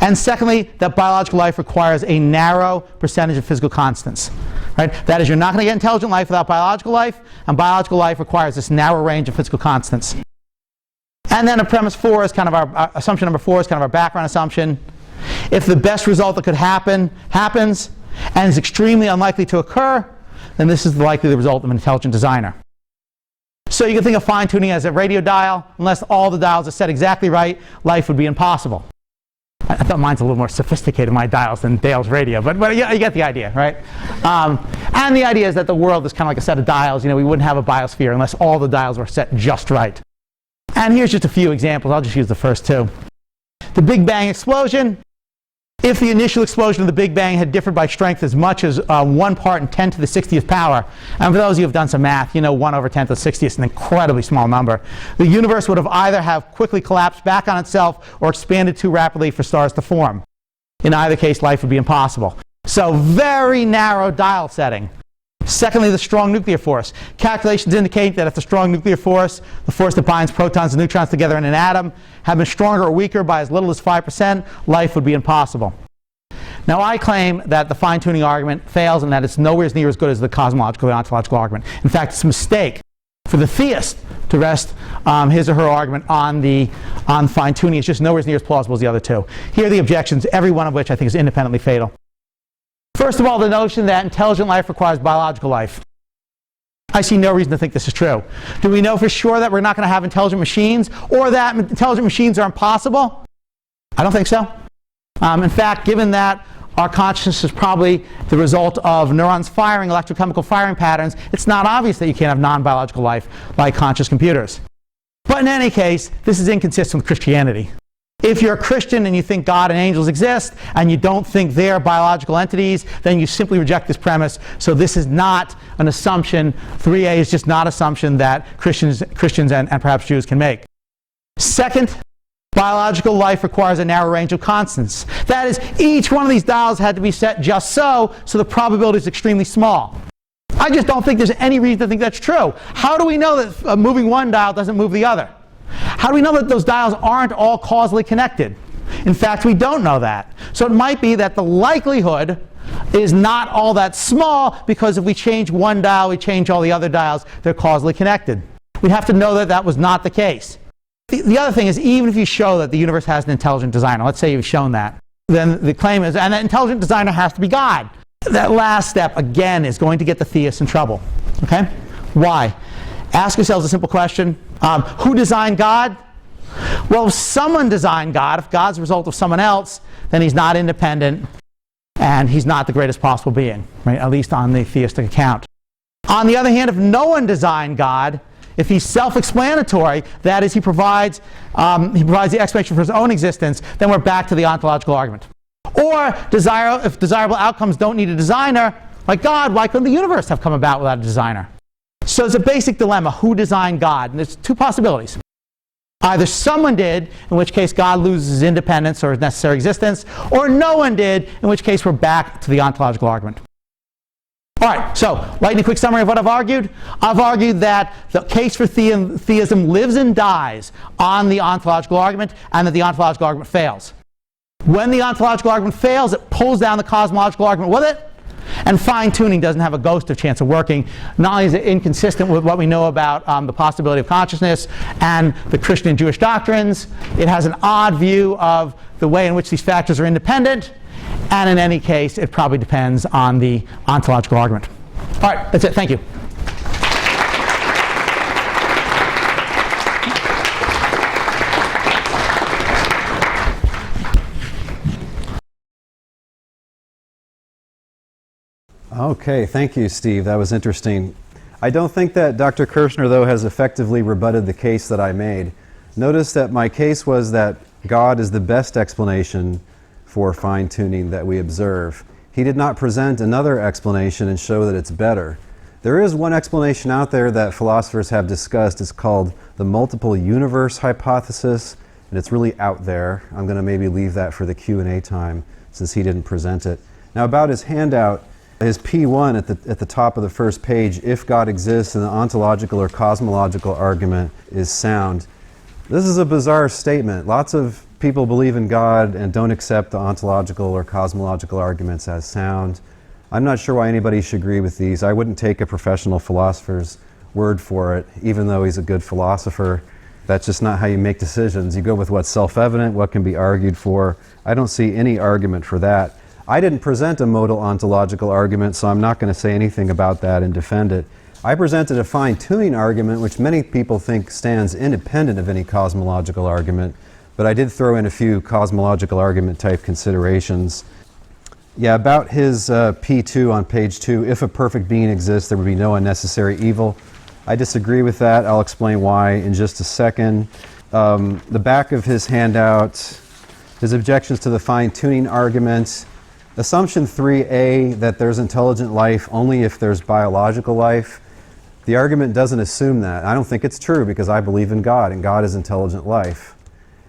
and secondly, that biological life requires a narrow percentage of physical constants. Right? That is, you're not going to get intelligent life without biological life, and biological life requires this narrow range of physical constants. And then premise 4 is kind of our assumption number 4 is kind of our background assumption. If the best result that could happen happens and is extremely unlikely to occur, then this is likely the result of an intelligent designer. So you can think of fine-tuning as a radio dial. Unless all the dials are set exactly right, life would be impossible. I thought mine's a little more sophisticated, my dials, than Dale's radio, but you get the idea, right? And the idea is that the world is kind of like a set of dials. We wouldn't have a biosphere unless all the dials were set just right. And here's just a few examples. I'll just use the first two. The Big Bang explosion. If the initial explosion of the Big Bang had differed by strength as much as 1 part in 10 to the 60th power, and for those of you who have done some math, 1 over 10 to the 60th is an incredibly small number, the universe would have either have quickly collapsed back on itself or expanded too rapidly for stars to form. In either case, life would be impossible. So very narrow dial setting. Secondly, the strong nuclear force. Calculations indicate that if the strong nuclear force, the force that binds protons and neutrons together in an atom, had been stronger or weaker by as little as 5%, life would be impossible. Now, I claim that the fine-tuning argument fails and that it's nowhere near as good as the cosmological or ontological argument. In fact, it's a mistake for the theist to rest his or her argument on fine-tuning. It's just nowhere near as plausible as the other two. Here are the objections, every one of which I think is independently fatal. First of all, the notion that intelligent life requires biological life. I see no reason to think this is true. Do we know for sure that we're not going to have intelligent machines, or that intelligent machines are impossible? I don't think so. In fact, given that our consciousness is probably the result of neurons firing electrochemical firing patterns, it's not obvious that you can't have non-biological life like conscious computers. But in any case, this is inconsistent with Christianity. If you're a Christian and you think God and angels exist and you don't think they're biological entities, then you simply reject this premise. So this is not an assumption. 3A is just not an assumption that Christians and perhaps Jews can make. Second, biological life requires a narrow range of constants. That is, each one of these dials had to be set just so the probability is extremely small. I just don't think there's any reason to think that's true. How do we know that moving one dial doesn't move the other? How do we know that those dials aren't all causally connected? In fact, we don't know that. So it might be that the likelihood is not all that small, because if we change one dial, we change all the other dials, they're causally connected. We'd have to know that that was not the case. The other thing is, even if you show that the universe has an intelligent designer, let's say you've shown that, then the claim is, and that intelligent designer has to be God. That last step, again, is going to get the theists in trouble. Okay? Why? Ask yourselves a simple question. Who designed God? Well, if someone designed God, if God's the result of someone else, then he's not independent and he's not the greatest possible being, right? At least on the theistic account. On the other hand, if no one designed God, if he's self-explanatory, that is, he provides the explanation for his own existence, then we're back to the ontological argument. Or if desirable outcomes don't need a designer, like God, why couldn't the universe have come about without a designer? So it's a basic dilemma. Who designed God? And there's two possibilities. Either someone did, in which case God loses his independence or his necessary existence, or no one did, in which case we're back to the ontological argument. All right, so lightning quick summary of what I've argued. I've argued that the case for theism lives and dies on the ontological argument, and that the ontological argument fails. When the ontological argument fails, it pulls down the cosmological argument with it. And fine-tuning doesn't have a ghost of chance of working. Not only is it inconsistent with what we know about the possibility of consciousness and the Christian and Jewish doctrines, it has an odd view of the way in which these factors are independent, and in any case, it probably depends on the ontological argument. All right, that's it. Thank you. Okay, thank you, Steve. That was interesting. I don't think that Dr. Kershnar, though, has effectively rebutted the case that I made. Notice that my case was that God is the best explanation for fine-tuning that we observe. He did not present another explanation and show that it's better. There is one explanation out there that philosophers have discussed. It's called the multiple universe hypothesis, and it's really out there. I'm going to maybe leave that for the Q&A time since he didn't present it. Now about his handout, his P1 at the top of the first page, if God exists and the ontological or cosmological argument is sound. This is a bizarre statement. Lots of people believe in God and don't accept the ontological or cosmological arguments as sound. I'm not sure why anybody should agree with these. I wouldn't take a professional philosopher's word for it, even though he's a good philosopher. That's just not how you make decisions. You go with what's self-evident, what can be argued for. I don't see any argument for that. I didn't present a modal ontological argument, so I'm not going to say anything about that and defend it. I presented a fine-tuning argument, which many people think stands independent of any cosmological argument, but I did throw in a few cosmological argument type considerations. Yeah, about his P2 on page 2, if a perfect being exists, there would be no unnecessary evil. I disagree with that. I'll explain why in just a second. The back of his handout, his objections to the fine-tuning argument. Assumption 3A, that there's intelligent life only if there's biological life. The argument doesn't assume that. I don't think it's true because I believe in God and God is intelligent life.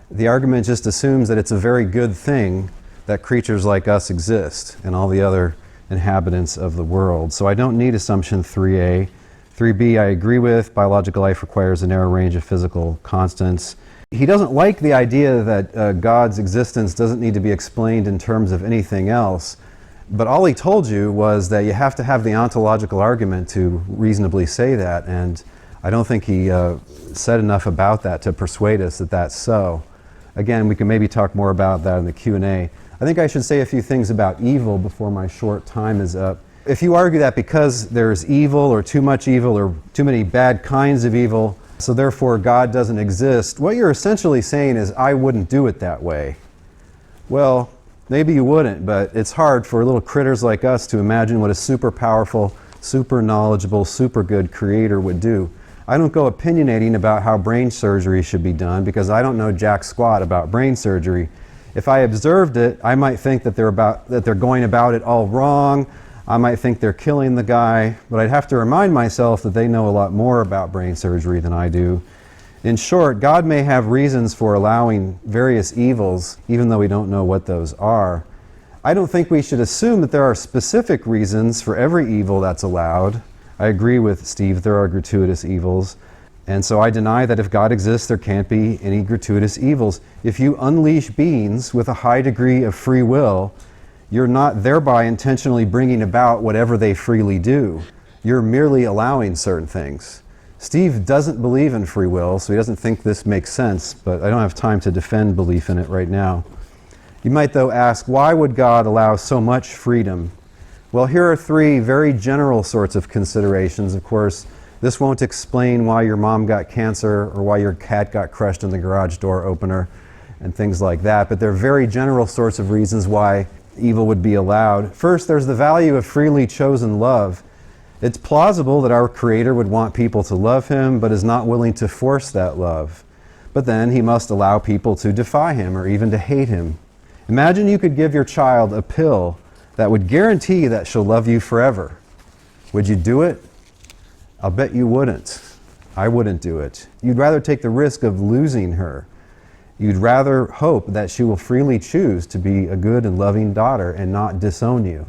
The argument just assumes that it's a very good thing that creatures like us exist and all the other inhabitants of the world. So I don't need assumption 3A. 3B I agree with. Biological life requires a narrow range of physical constants. He doesn't like the idea that God's existence doesn't need to be explained in terms of anything else. But all he told you was that you have to have the ontological argument to reasonably say that. And I don't think he said enough about that to persuade us that that's so. Again, we can maybe talk more about that in the Q&A. I think I should say a few things about evil before my short time is up. If you argue that because there's evil or too much evil or too many bad kinds of evil, so therefore God doesn't exist, what you're essentially saying is, I wouldn't do it that way. Well, maybe you wouldn't, but it's hard for little critters like us to imagine what a super powerful, super knowledgeable, super good creator would do. I don't go opinionating about how brain surgery should be done because I don't know jack squat about brain surgery. If I observed it, I might think that they're going about it all wrong. I might think they're killing the guy, but I'd have to remind myself that they know a lot more about brain surgery than I do. In short, God may have reasons for allowing various evils, even though we don't know what those are. I don't think we should assume that there are specific reasons for every evil that's allowed. I agree with Steve, there are gratuitous evils. And so I deny that if God exists, there can't be any gratuitous evils. If you unleash beings with a high degree of free will, you're not thereby intentionally bringing about whatever they freely do. You're merely allowing certain things. Steve doesn't believe in free will, so he doesn't think this makes sense, but I don't have time to defend belief in it right now. You might, though, ask, why would God allow so much freedom? Well, here are three very general sorts of considerations. Of course, this won't explain why your mom got cancer or why your cat got crushed in the garage door opener and things like that, but they're very general sorts of reasons why evil would be allowed. First, there's the value of freely chosen love. It's plausible that our Creator would want people to love Him, but is not willing to force that love. But then He must allow people to defy Him or even to hate Him. Imagine you could give your child a pill that would guarantee that she'll love you forever. Would you do it? I'll bet you wouldn't. I wouldn't do it. You'd rather take the risk of losing her. You'd rather hope that she will freely choose to be a good and loving daughter and not disown you.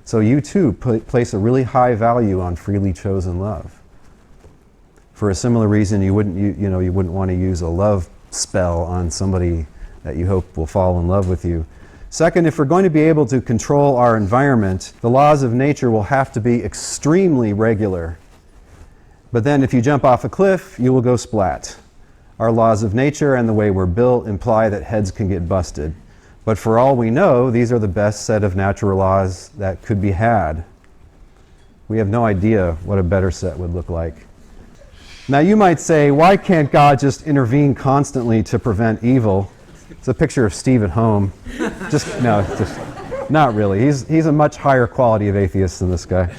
So you too place a really high value on freely chosen love. For a similar reason, you wouldn't want to use a love spell on somebody that you hope will fall in love with you. Second, if we're going to be able to control our environment, the laws of nature will have to be extremely regular. But then if you jump off a cliff, you will go splat. Our laws of nature and the way we're built imply that heads can get busted. But for all we know, these are the best set of natural laws that could be had. We have no idea what a better set would look like. Now you might say, why can't God just intervene constantly to prevent evil? It's a picture of Steve at home. Not really. He's a much higher quality of atheist than this guy.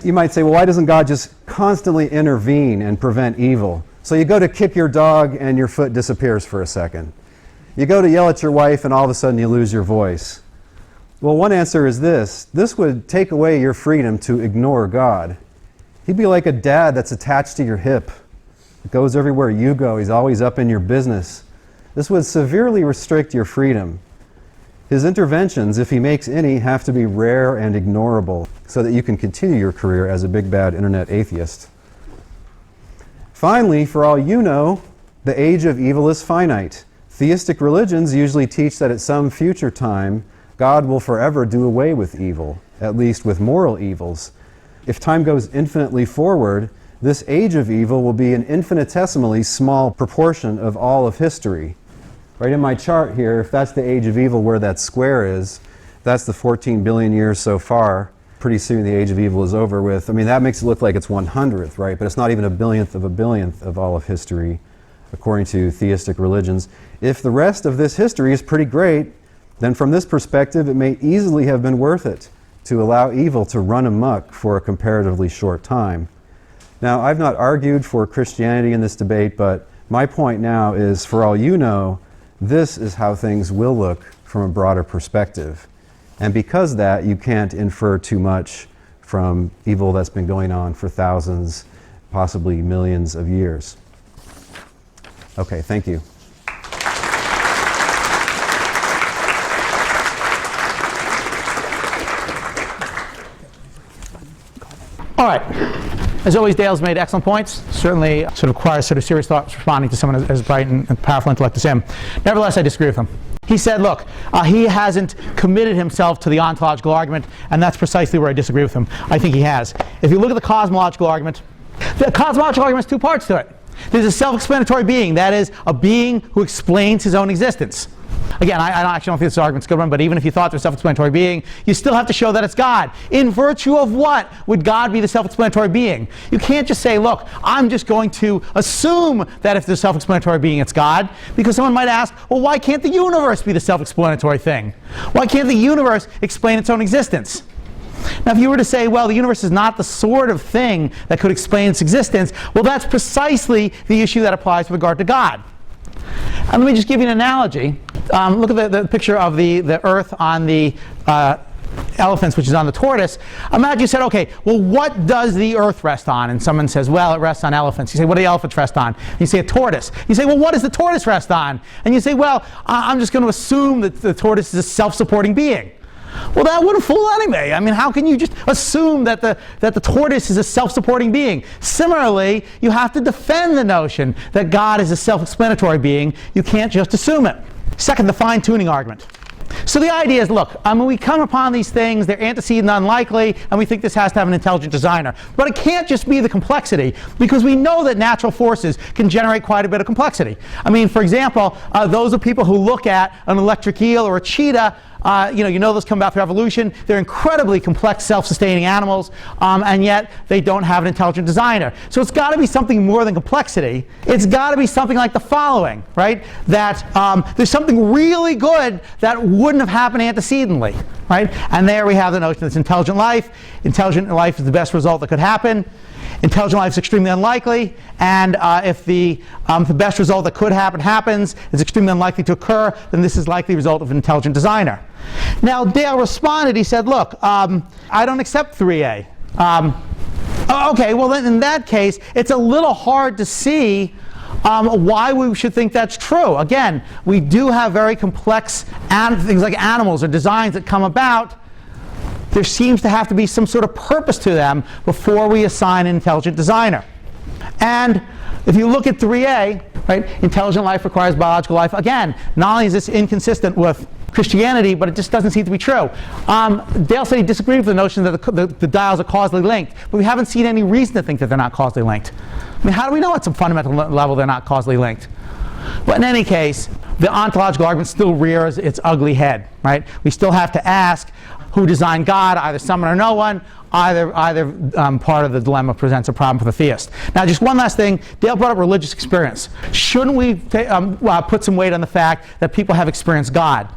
You might say, well, why doesn't God just constantly intervene and prevent evil? So you go to kick your dog and your foot disappears for a second. You go to yell at your wife and all of a sudden you lose your voice. Well, one answer is this. This would take away your freedom to ignore God. He'd be like a dad that's attached to your hip. He goes everywhere you go. He's always up in your business. This would severely restrict your freedom. His interventions, if he makes any, have to be rare and ignorable so that you can continue your career as a big bad internet atheist. Finally, for all you know, the age of evil is finite. Theistic religions usually teach that at some future time, God will forever do away with evil, at least with moral evils. If time goes infinitely forward, this age of evil will be an infinitesimally small proportion of all of history. Right in my chart here, if that's the age of evil where that square is, that's the 14 billion years so far. Pretty soon the age of evil is over with. I mean, that makes it look like it's 100th, right? But it's not even a billionth of all of history, according to theistic religions. If the rest of this history is pretty great, then from this perspective, it may easily have been worth it to allow evil to run amok for a comparatively short time. Now, I've not argued for Christianity in this debate, but my point now is, for all you know, this is how things will look from a broader perspective. And because of that, you can't infer too much from evil that's been going on for thousands, possibly millions of years. Okay, thank you. All right. As always, Dale's made excellent points. Certainly sort of requires sort of serious thought responding to someone as bright and powerful intellect as him. Nevertheless, I disagree with him. He said, look, he hasn't committed himself to the ontological argument, and that's precisely where I disagree with him. I think he has. If you look at the cosmological argument has two parts to it. There's a self-explanatory being, that is, a being who explains his own existence. Again, I actually don't think this argument's a good one, but even if you thought there's a self-explanatory being, you still have to show that it's God. In virtue of what would God be the self-explanatory being? You can't just say, look, I'm just going to assume that if there's a self-explanatory being, it's God. Because someone might ask, well, why can't the universe be the self-explanatory thing? Why can't the universe explain its own existence? Now, if you were to say, well, the universe is not the sort of thing that could explain its existence, well, that's precisely the issue that applies with regard to God. And let me just give you an analogy. Look at the picture of the Earth on the elephants, which is on the tortoise. Imagine you said, okay, well, what does the Earth rest on? And someone says, well, it rests on elephants. You say, what do the elephants rest on? And you say, a tortoise. You say, well, what does the tortoise rest on? And you say, well, I'm just going to assume that the tortoise is a self-supporting being. Well, that wouldn't fool anybody. I mean, how can you just assume that the tortoise is a self-supporting being? Similarly, you have to defend the notion that God is a self-explanatory being. You can't just assume it. Second, the fine-tuning argument. So the idea is, look, I mean, we come upon these things, they're antecedent unlikely, and we think this has to have an intelligent designer. But it can't just be the complexity, because we know that natural forces can generate quite a bit of complexity. I mean, for example, those are people who look at an electric eel or a cheetah. You know those come about through evolution. They're incredibly complex, self-sustaining animals, and yet they don't have an intelligent designer. So it's got to be something more than complexity. It's got to be something like the following, right? That there's something really good that wouldn't have happened antecedently, right? And there we have the notion that it's intelligent life. Intelligent life is the best result that could happen. Intelligent life is extremely unlikely, and if the best result that could happen happens, is extremely unlikely to occur, then this is likely the result of an intelligent designer. Now, Dale responded, he said, look, I don't accept 3A. Okay, well then in that case, it's a little hard to see why we should think that's true. Again, we do have very complex things like animals or designs that come about. There seems to have to be some sort of purpose to them before we assign an intelligent designer. And if you look at 3A, right, intelligent life requires biological life. Again, not only is this inconsistent with Christianity, but it just doesn't seem to be true. Dale said he disagreed with the notion that the dials are causally linked, but we haven't seen any reason to think that they're not causally linked. I mean, how do we know at some fundamental level they're not causally linked? But in any case, the ontological argument still rears its ugly head, right? We still have to ask, who designed God, either someone or no one? Either part of the dilemma presents a problem for the theist. Now, just one last thing. Dale brought up religious experience. Shouldn't we put some weight on the fact that people have experienced God?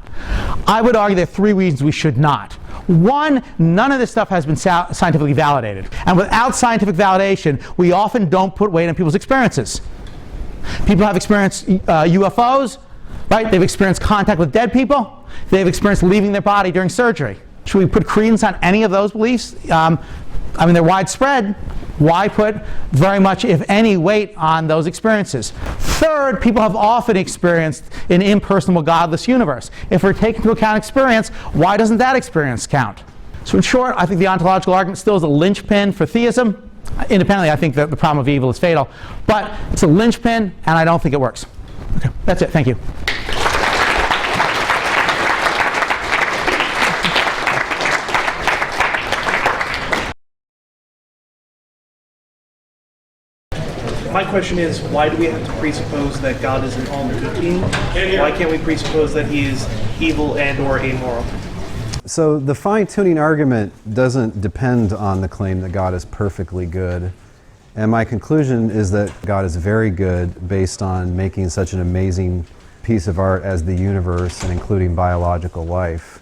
I would argue there are three reasons we should not. One, none of this stuff has been scientifically validated. And without scientific validation, we often don't put weight on people's experiences. People have experienced UFOs, right? They've experienced contact with dead people. They've experienced leaving their body during surgery. Should we put credence on any of those beliefs? I mean, they're widespread, Why put very much, if any, weight on those experiences? Third, people have often experienced an impersonal, godless universe. If we're taking into account experience, why doesn't that experience count? So in short, I think the ontological argument still is a linchpin for theism. Independently, I think that the problem of evil is fatal. But it's a linchpin, and I don't think it works. Okay, that's it. Thank you. My question is, why do we have to presuppose that God is an all-knowing being? Why can't we presuppose that he is evil and or amoral? So the fine-tuning argument doesn't depend on the claim that God is perfectly good. And my conclusion is that God is very good based on making such an amazing piece of art as the universe and including biological life.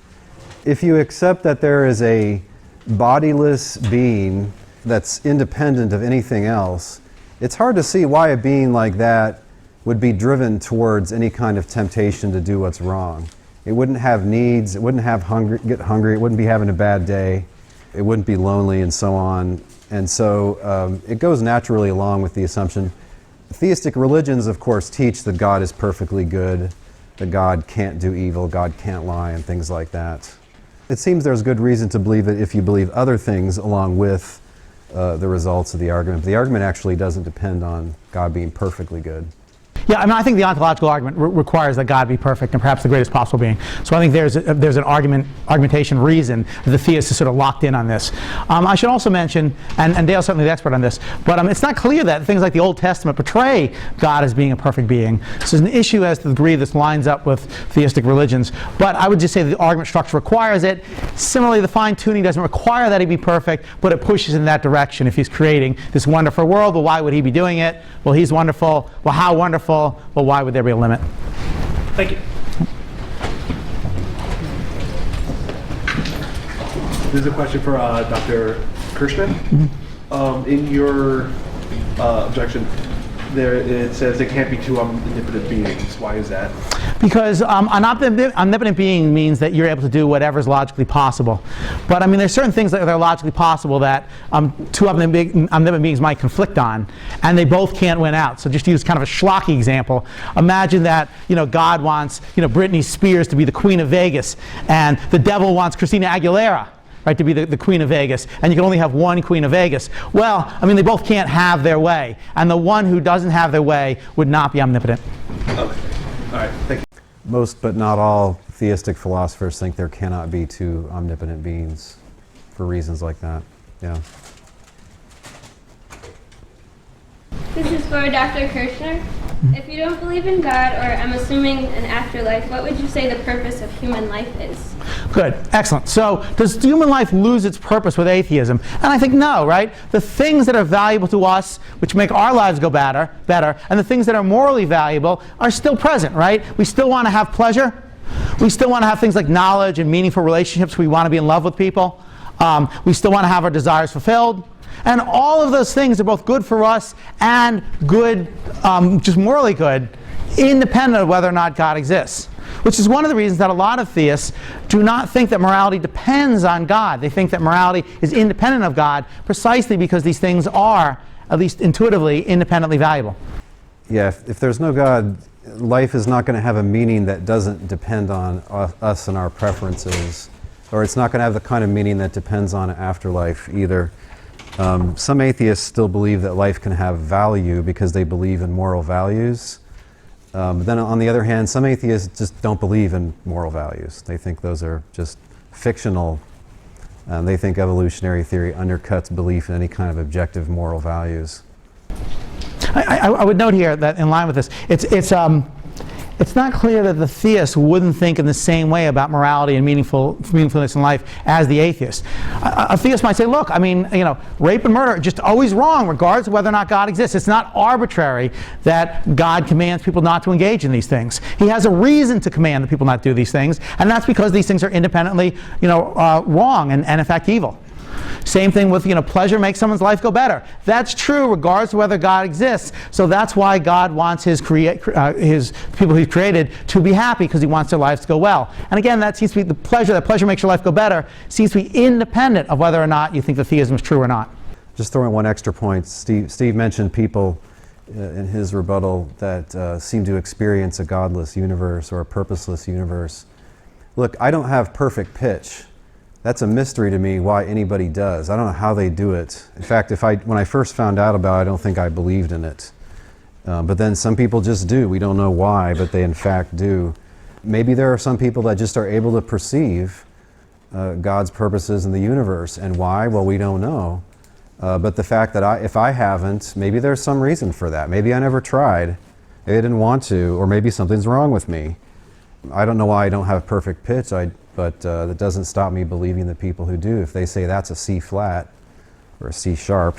If you accept that there is a bodiless being that's independent of anything else, it's hard to see why a being like that would be driven towards any kind of temptation to do what's wrong. It wouldn't have needs, it wouldn't have get hungry, it wouldn't be having a bad day, it wouldn't be lonely, and so on. And so it goes naturally along with the assumption. Theistic religions, of course, teach that God is perfectly good, that God can't do evil, God can't lie, and things like that. It seems there's good reason to believe that if you believe other things along with the results of the argument. But the argument actually doesn't depend on God being perfectly good. Yeah, I mean, I think the ontological argument requires that God be perfect and perhaps the greatest possible being. So I think there's an argumentation reason that the theist is sort of locked in on this. I should also mention, and Dale's certainly the expert on this, but it's not clear that things like the Old Testament portray God as being a perfect being. So there's an issue as to the degree this lines up with theistic religions. But I would just say that the argument structure requires it. Similarly, the fine-tuning doesn't require that he be perfect, but it pushes in that direction. If he's creating this wonderful world, well, why would he be doing it? Well, he's wonderful. Well, how wonderful? Well, why would there be a limit? Thank you. This is a question for Dr. Kershnar. Mm-hmm. In your objection, there it says it can't be two omnipotent beings. Why is that? Because an omnipotent being means that you're able to do whatever is logically possible. But I mean, there's certain things that are logically possible that two omnipotent beings might conflict on, and they both can't win out. So just to use kind of a schlocky example, imagine that God wants Britney Spears to be the Queen of Vegas, and the devil wants Christina Aguilera, right, to be the Queen of Vegas, and you can only have one Queen of Vegas. Well, I mean, they both can't have their way, and the one who doesn't have their way would not be omnipotent. Okay. All right. Thank you. Most, but not all, theistic philosophers think there cannot be two omnipotent beings for reasons like that. Yeah. This is for Dr. Kershnar. If you don't believe in God, or I'm assuming an afterlife, what would you say the purpose of human life is? Good, excellent. So does human life lose its purpose with atheism? And I think no, right? The things that are valuable to us, which make our lives go better, and the things that are morally valuable are still present, right? We still want to have pleasure. We still want to have things like knowledge and meaningful relationships. We want to be in love with people. We still want to have our desires fulfilled. And all of those things are both good for us and good, just morally good, independent of whether or not God exists. Which is one of the reasons that a lot of theists do not think that morality depends on God. They think that morality is independent of God precisely because these things are, at least intuitively, independently valuable. Yeah, if there's no God, life is not going to have a meaning that doesn't depend on us and our preferences. Or it's not going to have the kind of meaning that depends on afterlife either. Some atheists still believe that life can have value because they believe in moral values. But then on the other hand, some atheists just don't believe in moral values. They think those are just fictional. They think evolutionary theory undercuts belief in any kind of objective moral values. I would note here that in line with this, it's not clear that the theist wouldn't think in the same way about morality and meaningfulness in life as the atheist. A theist might say, look, I mean, rape and murder are just always wrong regardless of whether or not God exists. It's not arbitrary that God commands people not to engage in these things. He has a reason to command that people not do these things, and that's because these things are independently, wrong and in fact evil. Same thing with, pleasure makes someone's life go better. That's true regardless of whether God exists. So that's why God wants his people he's created to be happy, because he wants their lives to go well. And again, that seems to be that pleasure makes your life go better, seems to be independent of whether or not you think the theism is true or not. Just throwing one extra point. Steve mentioned people in his rebuttal that seem to experience a godless universe or a purposeless universe. Look, I don't have perfect pitch. That's a mystery to me why anybody does. I don't know how they do it. In fact, when I first found out about it, I don't think I believed in it. But then some people just do. We don't know why, but they in fact do. Maybe there are some people that just are able to perceive God's purposes in the universe. And why? Well, we don't know. But the fact that if I haven't, maybe there's some reason for that. Maybe I never tried. Maybe I didn't want to, or maybe something's wrong with me. I don't know why I don't have perfect pitch, but that doesn't stop me believing the people who do. If they say that's a C flat or a C sharp,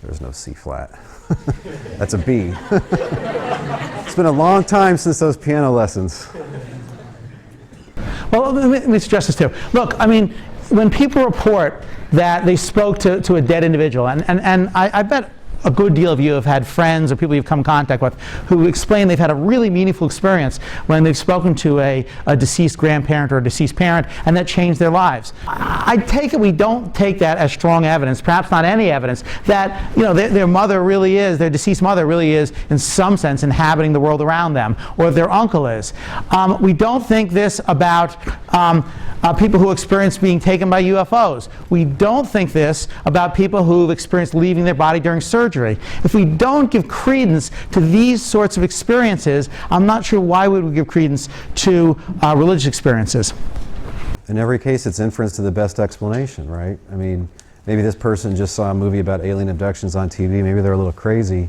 there's no C flat. That's a B. It's been a long time since those piano lessons. Well, let me suggest this too. Look, I mean, when people report that they spoke to a dead individual, and I bet a good deal of you have had friends or people you've come in contact with who explain they've had a really meaningful experience when they've spoken to a deceased grandparent or a deceased parent, and that changed their lives. I take it we don't take that as strong evidence, perhaps not any evidence, that their mother really is, their deceased mother really is, in some sense, inhabiting the world around them, or their uncle is. We don't think this about people who experience being taken by UFOs. We don't think this about people who've experienced leaving their body during surgery. If we don't give credence to these sorts of experiences, I'm not sure why would we give credence to religious experiences. In every case, it's inference to the best explanation, right? I mean, maybe this person just saw a movie about alien abductions on TV. Maybe they're a little crazy.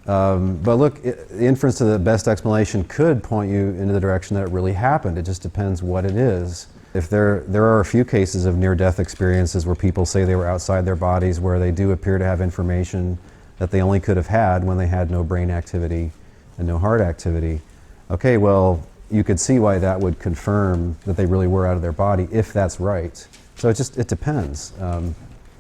But look, the inference to the best explanation could point you into the direction that it really happened. It just depends what it is. If there are a few cases of near-death experiences where people say they were outside their bodies, where they do appear to have information that they only could have had when they had no brain activity and no heart activity. Okay, well, you could see why that would confirm that they really were out of their body, if that's right. So it depends.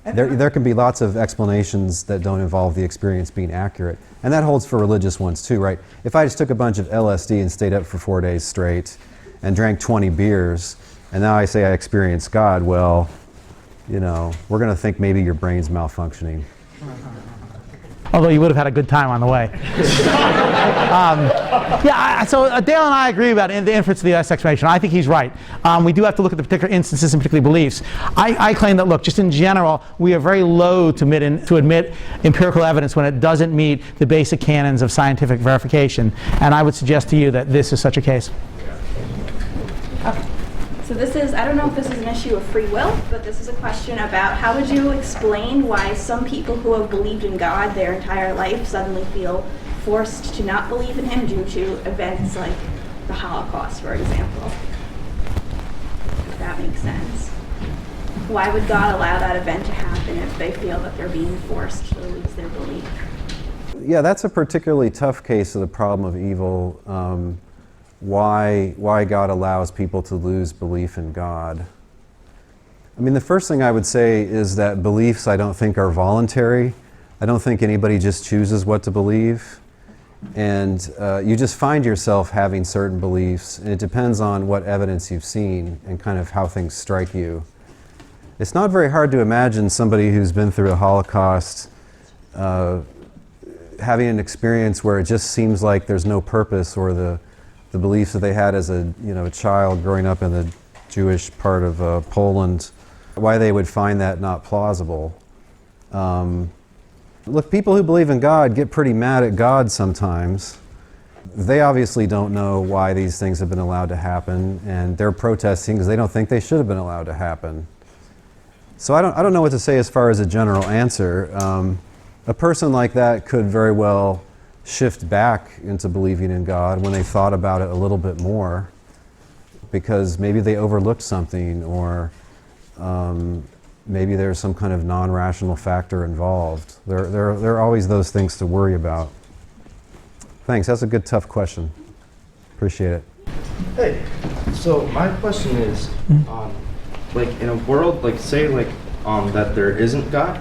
There can be lots of explanations that don't involve the experience being accurate. And that holds for religious ones too, right? If I just took a bunch of LSD and stayed up for 4 days straight and drank 20 beers, and now I say I experienced God, well, we're going to think maybe your brain's malfunctioning. Although you would have had a good time on the way. So Dale and I agree about the inference of the best explanation. I think he's right. We do have to look at the particular instances and particular beliefs. I claim that, look, just in general, we are very loath to admit empirical evidence when it doesn't meet the basic canons of scientific verification. And I would suggest to you that this is such a case. Okay. So I don't know if this is an issue of free will, but this is a question about how would you explain why some people who have believed in God their entire life suddenly feel forced to not believe in him due to events like the Holocaust, for example? If that makes sense. Why would God allow that event to happen if they feel that they're being forced to lose their belief? Yeah, that's a particularly tough case of the problem of evil. Why God allows people to lose belief in God. I mean, the first thing I would say is that beliefs I don't think are voluntary. I don't think anybody just chooses what to believe. And you just find yourself having certain beliefs, and it depends on what evidence you've seen and kind of how things strike you. It's not very hard to imagine somebody who's been through a Holocaust having an experience where it just seems like there's no purpose, or the beliefs that they had as a child growing up in the Jewish part of Poland, why they would find that not plausible. Look, people who believe in God get pretty mad at God sometimes. They obviously don't know why these things have been allowed to happen, and they're protesting because they don't think they should have been allowed to happen. So I don't know what to say as far as a general answer. A person like that could very well shift back into believing in God when they thought about it a little bit more, because maybe they overlooked something, or maybe there's some kind of non-rational factor involved. There are always those things to worry about. Thanks, that's a good, tough question. Appreciate it. Hey, so my question is, like in a world, like say like that there isn't God,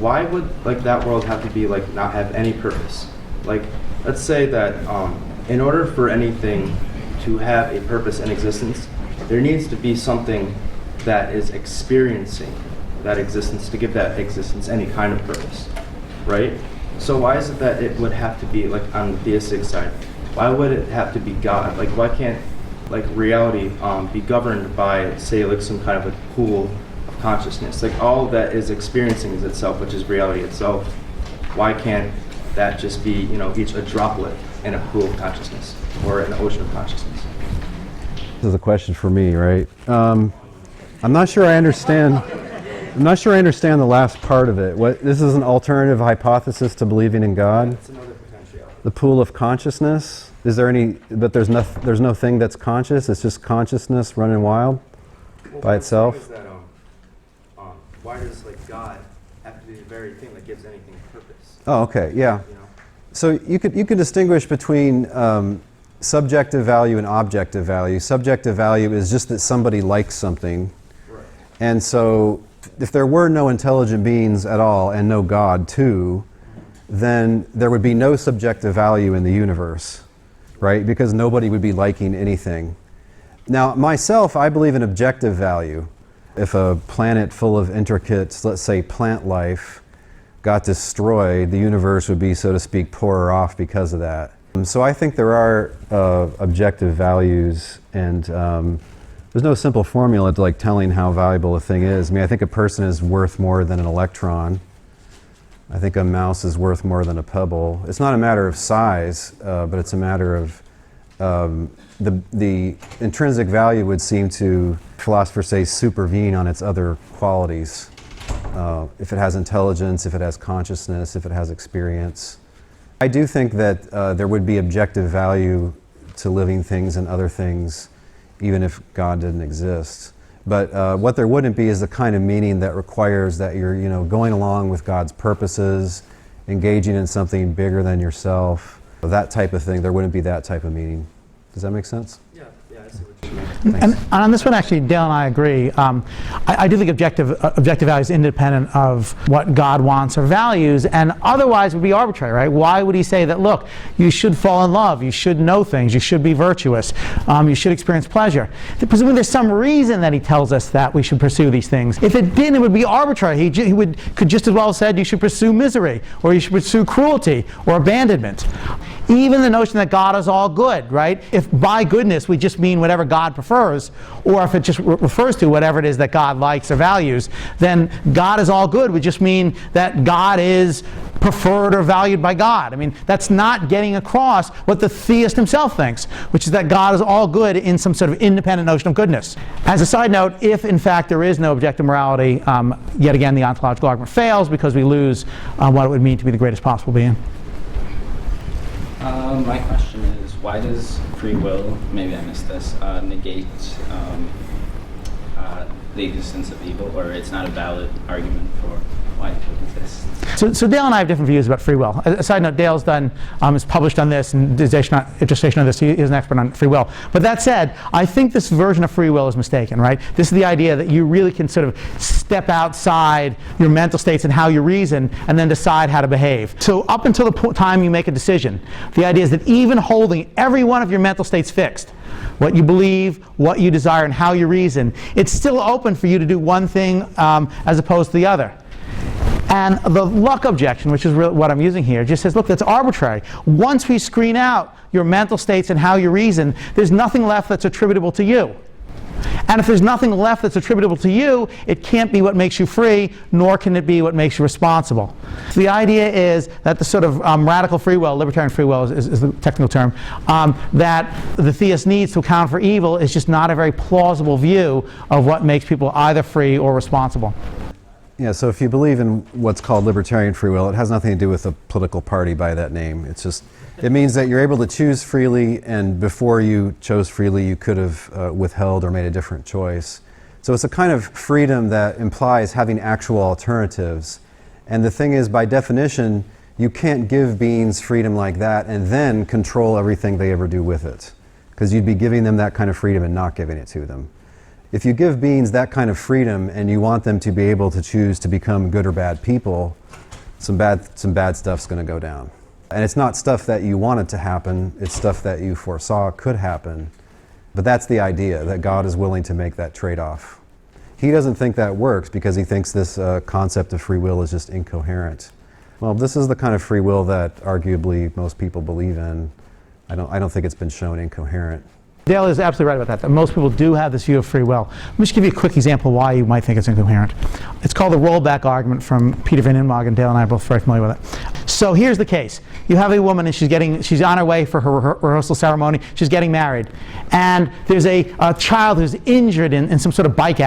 why would like that world have to be like not have any purpose? Like, let's say that in order for anything to have a purpose in existence, there needs to be something that is experiencing that existence, to give that existence any kind of purpose, right? So why is it that it would have to be like on the theistic side? Why would it have to be God? Like why can't like reality be governed by, say, like some kind of a pool of consciousness? Like all that is experiencing is itself, which is reality itself. Why can't that just be, you know, each a droplet in a pool of consciousness or an ocean of consciousness? This is a question for me, right? I'm not sure I understand. I'm not sure I understand the last part of it. What, this is an alternative hypothesis to believing in God? It's another potentiality. The pool of consciousness? Is there any, but there's no thing that's conscious, it's just consciousness running wild by itself? Is that, why does like God have to be the very thing that gives anything purpose? Oh, okay, yeah. You know? So you could distinguish between subjective value and objective value. Subjective value is just that somebody likes something. Right. And so if there were no intelligent beings at all and no God too, then there would be no subjective value in the universe, right? Because nobody would be liking anything. Now, myself, I believe in objective value. If a planet full of intricate, let's say, plant life got destroyed, the universe would be, so to speak, poorer off because of that. So I think there are objective values, and there's no simple formula to like telling how valuable a thing is. I mean, I think a person is worth more than an electron. I think a mouse is worth more than a pebble. It's not a matter of size, but it's a matter of the intrinsic value would seem to, philosophers say, supervene on its other qualities. If it has intelligence, if it has consciousness, if it has experience. I do think that there would be objective value to living things and other things, even if God didn't exist. But what there wouldn't be is the kind of meaning that requires that you're, you know, going along with God's purposes, engaging in something bigger than yourself, that type of thing. There wouldn't be that type of meaning. Does that make sense? Yeah, I see what you mean. Thanks. And on this one, actually, Dale and I agree. I do think objective value is independent of what God wants or values, and otherwise would be arbitrary, right? Why would he say that, look, you should fall in love, you should know things, you should be virtuous, you should experience pleasure? Presumably there's some reason that he tells us that we should pursue these things. If it didn't, it would be arbitrary. He could just as well have said you should pursue misery, or you should pursue cruelty, or abandonment. Even the notion that God is all good, right? If by goodness we just mean whatever God prefers, or if it just refers to whatever it is that God likes or values, then God is all good would just mean that God is preferred or valued by God. I mean, that's not getting across what the theist himself thinks, which is that God is all good in some sort of independent notion of goodness. As a side note, if in fact there is no objective morality, yet again the ontological argument fails because we lose what it would mean to be the greatest possible being. My question is, why does free will, maybe I missed this, negate the existence of evil, or it's not a valid argument for why it exists? So Dale and I have different views about free will. A side note, Dale's done, is published on this, and dissertation on this. He is an expert on free will. But that said, I think this version of free will is mistaken, right? This is the idea that you really can sort of step outside your mental states and how you reason, and then decide how to behave. So up until the time you make a decision, the idea is that even holding every one of your mental states fixed, what you believe, what you desire, and how you reason, it's still open for you to do one thing as opposed to the other. And the luck objection, which is what I'm using here, just says, look, that's arbitrary. Once we screen out your mental states and how you reason, there's nothing left that's attributable to you. And if there's nothing left that's attributable to you, it can't be what makes you free, nor can it be what makes you responsible. So the idea is that the sort of radical free will, libertarian free will is the technical term, that the theist needs to account for evil is just not a very plausible view of what makes people either free or responsible. Yeah, so if you believe in what's called libertarian free will, it has nothing to do with a political party by that name. It's just, it means that you're able to choose freely, and before you chose freely, you could have withheld or made a different choice. So it's a kind of freedom that implies having actual alternatives. And the thing is, by definition, you can't give beings freedom like that and then control everything they ever do with it. Because you'd be giving them that kind of freedom and not giving it to them. If you give beings that kind of freedom and you want them to be able to choose to become good or bad people, some bad stuff's going to go down. And it's not stuff that you wanted to happen, it's stuff that you foresaw could happen. But that's the idea, that God is willing to make that trade-off. He doesn't think that works because he thinks this concept of free will is just incoherent. Well, this is the kind of free will that arguably most people believe in. I don't think it's been shown incoherent. Dale is absolutely right about that most people do have this view of free will. Let me just give you a quick example why you might think it's incoherent. It's called the rollback argument from Peter Van Inmog, and Dale and I are both very familiar with it. So here's the case. You have a woman and she's on her way for her rehearsal ceremony. She's getting married. And there's a child who's injured in some sort of bicycle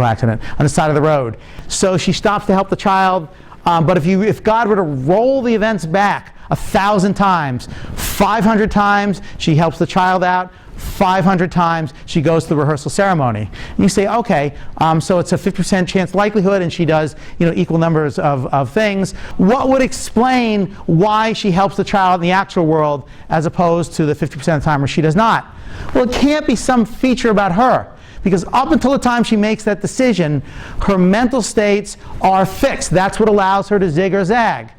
accident on the side of the road. So she stops to help the child. But if God were to roll the events back 1,000 times, 500 times she helps the child out, 500 times she goes to the rehearsal ceremony. And you say, okay, so it's a 50% chance likelihood, and she does equal numbers of things. What would explain why she helps the child in the actual world as opposed to the 50% of the time where she does not? Well, it can't be some feature about her. Because up until the time she makes that decision, her mental states are fixed. That's what allows her to zig or zag.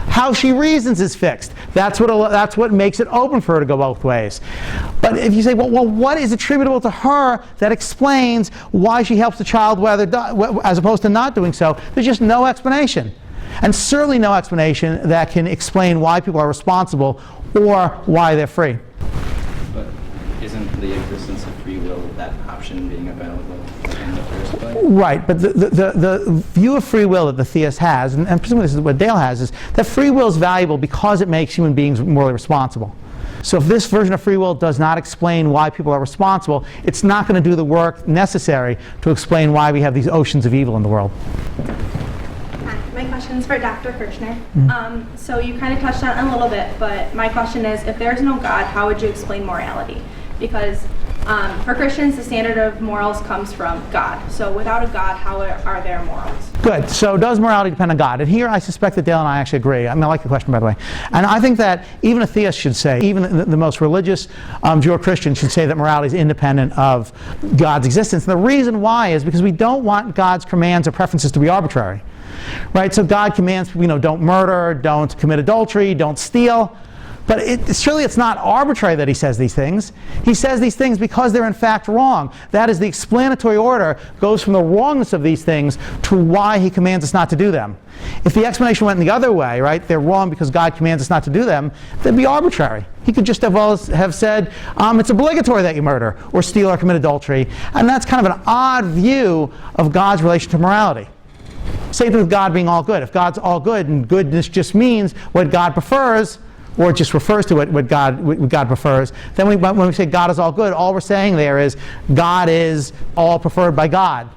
How she reasons is fixed. That's what makes it open for her to go both ways. But if you say, well, what is attributable to her that explains why she helps the child as opposed to not doing so, there's just no explanation. And certainly no explanation that can explain why people are responsible or why they're free. But isn't the existence of free will that option being available in the first place? Right, but the view of free will that the theist has, and presumably this is what Dale has, is that free will is valuable because it makes human beings morally responsible. So if this version of free will does not explain why people are responsible, it's not going to do the work necessary to explain why we have these oceans of evil in the world. Hi, my question is for Dr. Kershnar. So you kind of touched on it a little bit, but my question is, if there's no God, how would you explain morality? Because for Christians, the standard of morals comes from God. So without a God, how are there morals? Good. So does morality depend on God? And here I suspect that Dale and I actually agree. I like the question, by the way. And I think that even a theist should say, even the most religious Jew or Christian should say that morality is independent of God's existence. And the reason why is because we don't want God's commands or preferences to be arbitrary. Right? So God commands, don't murder, don't commit adultery, don't steal. But surely it's not arbitrary that he says these things. He says these things because they're in fact wrong. That is, the explanatory order goes from the wrongness of these things to why he commands us not to do them. If the explanation went the other way, right, they're wrong because God commands us not to do them, that'd be arbitrary. He could just have said, it's obligatory that you murder or steal or commit adultery. And that's kind of an odd view of God's relation to morality. Same thing with God being all good. If God's all good and goodness just means what God prefers, or just refers to what God prefers, then when we say God is all good, all we're saying there is God is all preferred by God.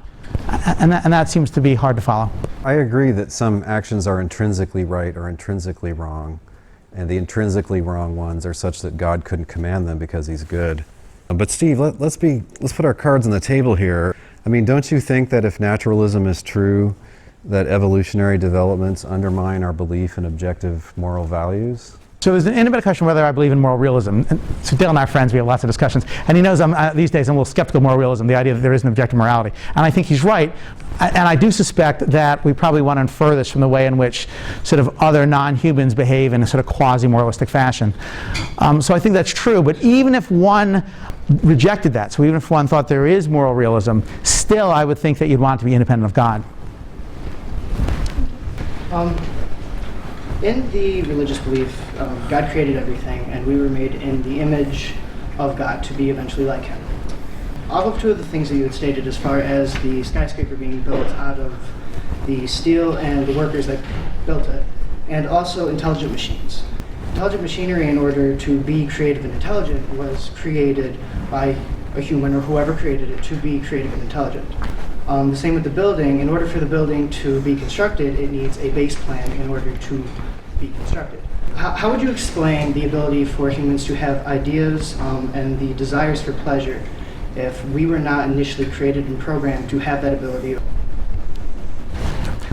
And that seems to be hard to follow. I agree that some actions are intrinsically right or intrinsically wrong, and the intrinsically wrong ones are such that God couldn't command them because he's good. But Steve, let's put our cards on the table here. I mean, don't you think that if naturalism is true, that evolutionary developments undermine our belief in objective moral values? So there's an independent question whether I believe in moral realism. And so Dale and I are friends, we have lots of discussions. And he knows these days I'm a little skeptical of moral realism, the idea that there is an objective morality. And I think he's right. And I do suspect that we probably want to infer this from the way in which sort of other non-humans behave in a sort of quasi-moralistic fashion. So I think that's true. But even if one rejected that, so even if one thought there is moral realism, still I would think that you'd want it to be independent of God. In the religious belief, God created everything, and we were made in the image of God to be eventually like him. All of two of the things that you had stated as far as the skyscraper being built out of the steel and the workers that built it, and also intelligent machines. Intelligent machinery, in order to be creative and intelligent, was created by a human or whoever created it to be creative and intelligent. The same with the building. In order for the building to be constructed, it needs a base plan in order to be constructed. How would you explain the ability for humans to have ideas and the desires for pleasure if we were not initially created and programmed to have that ability?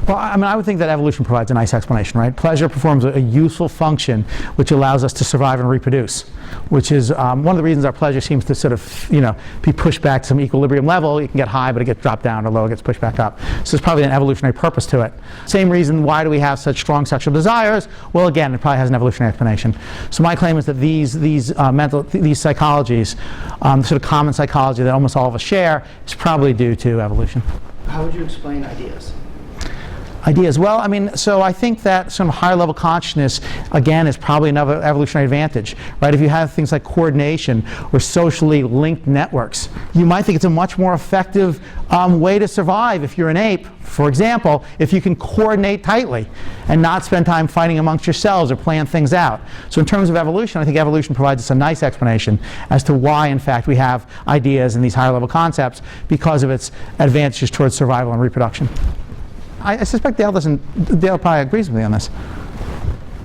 Well, I mean, I would think that evolution provides a nice explanation, right? Pleasure performs a useful function which allows us to survive and reproduce, which is one of the reasons our pleasure seems to sort of, be pushed back to some equilibrium level. You can get high, but it gets dropped down, or low, it gets pushed back up. So there's probably an evolutionary purpose to it. Same reason, why do we have such strong sexual desires? Well, again, it probably has an evolutionary explanation. So my claim is that these psychologies, the sort of common psychology that almost all of us share, is probably due to evolution. How would you explain ideas? Ideas. Well, I mean, so I think that some higher level consciousness, again, is probably another evolutionary advantage, right? If you have things like coordination or socially linked networks, you might think it's a much more effective way to survive if you're an ape. For example, if you can coordinate tightly and not spend time fighting amongst yourselves or plan things out. So in terms of evolution, I think evolution provides us a nice explanation as to why, in fact, we have ideas and these higher level concepts because of its advantages towards survival and reproduction. I suspect Dale probably agrees with me on this.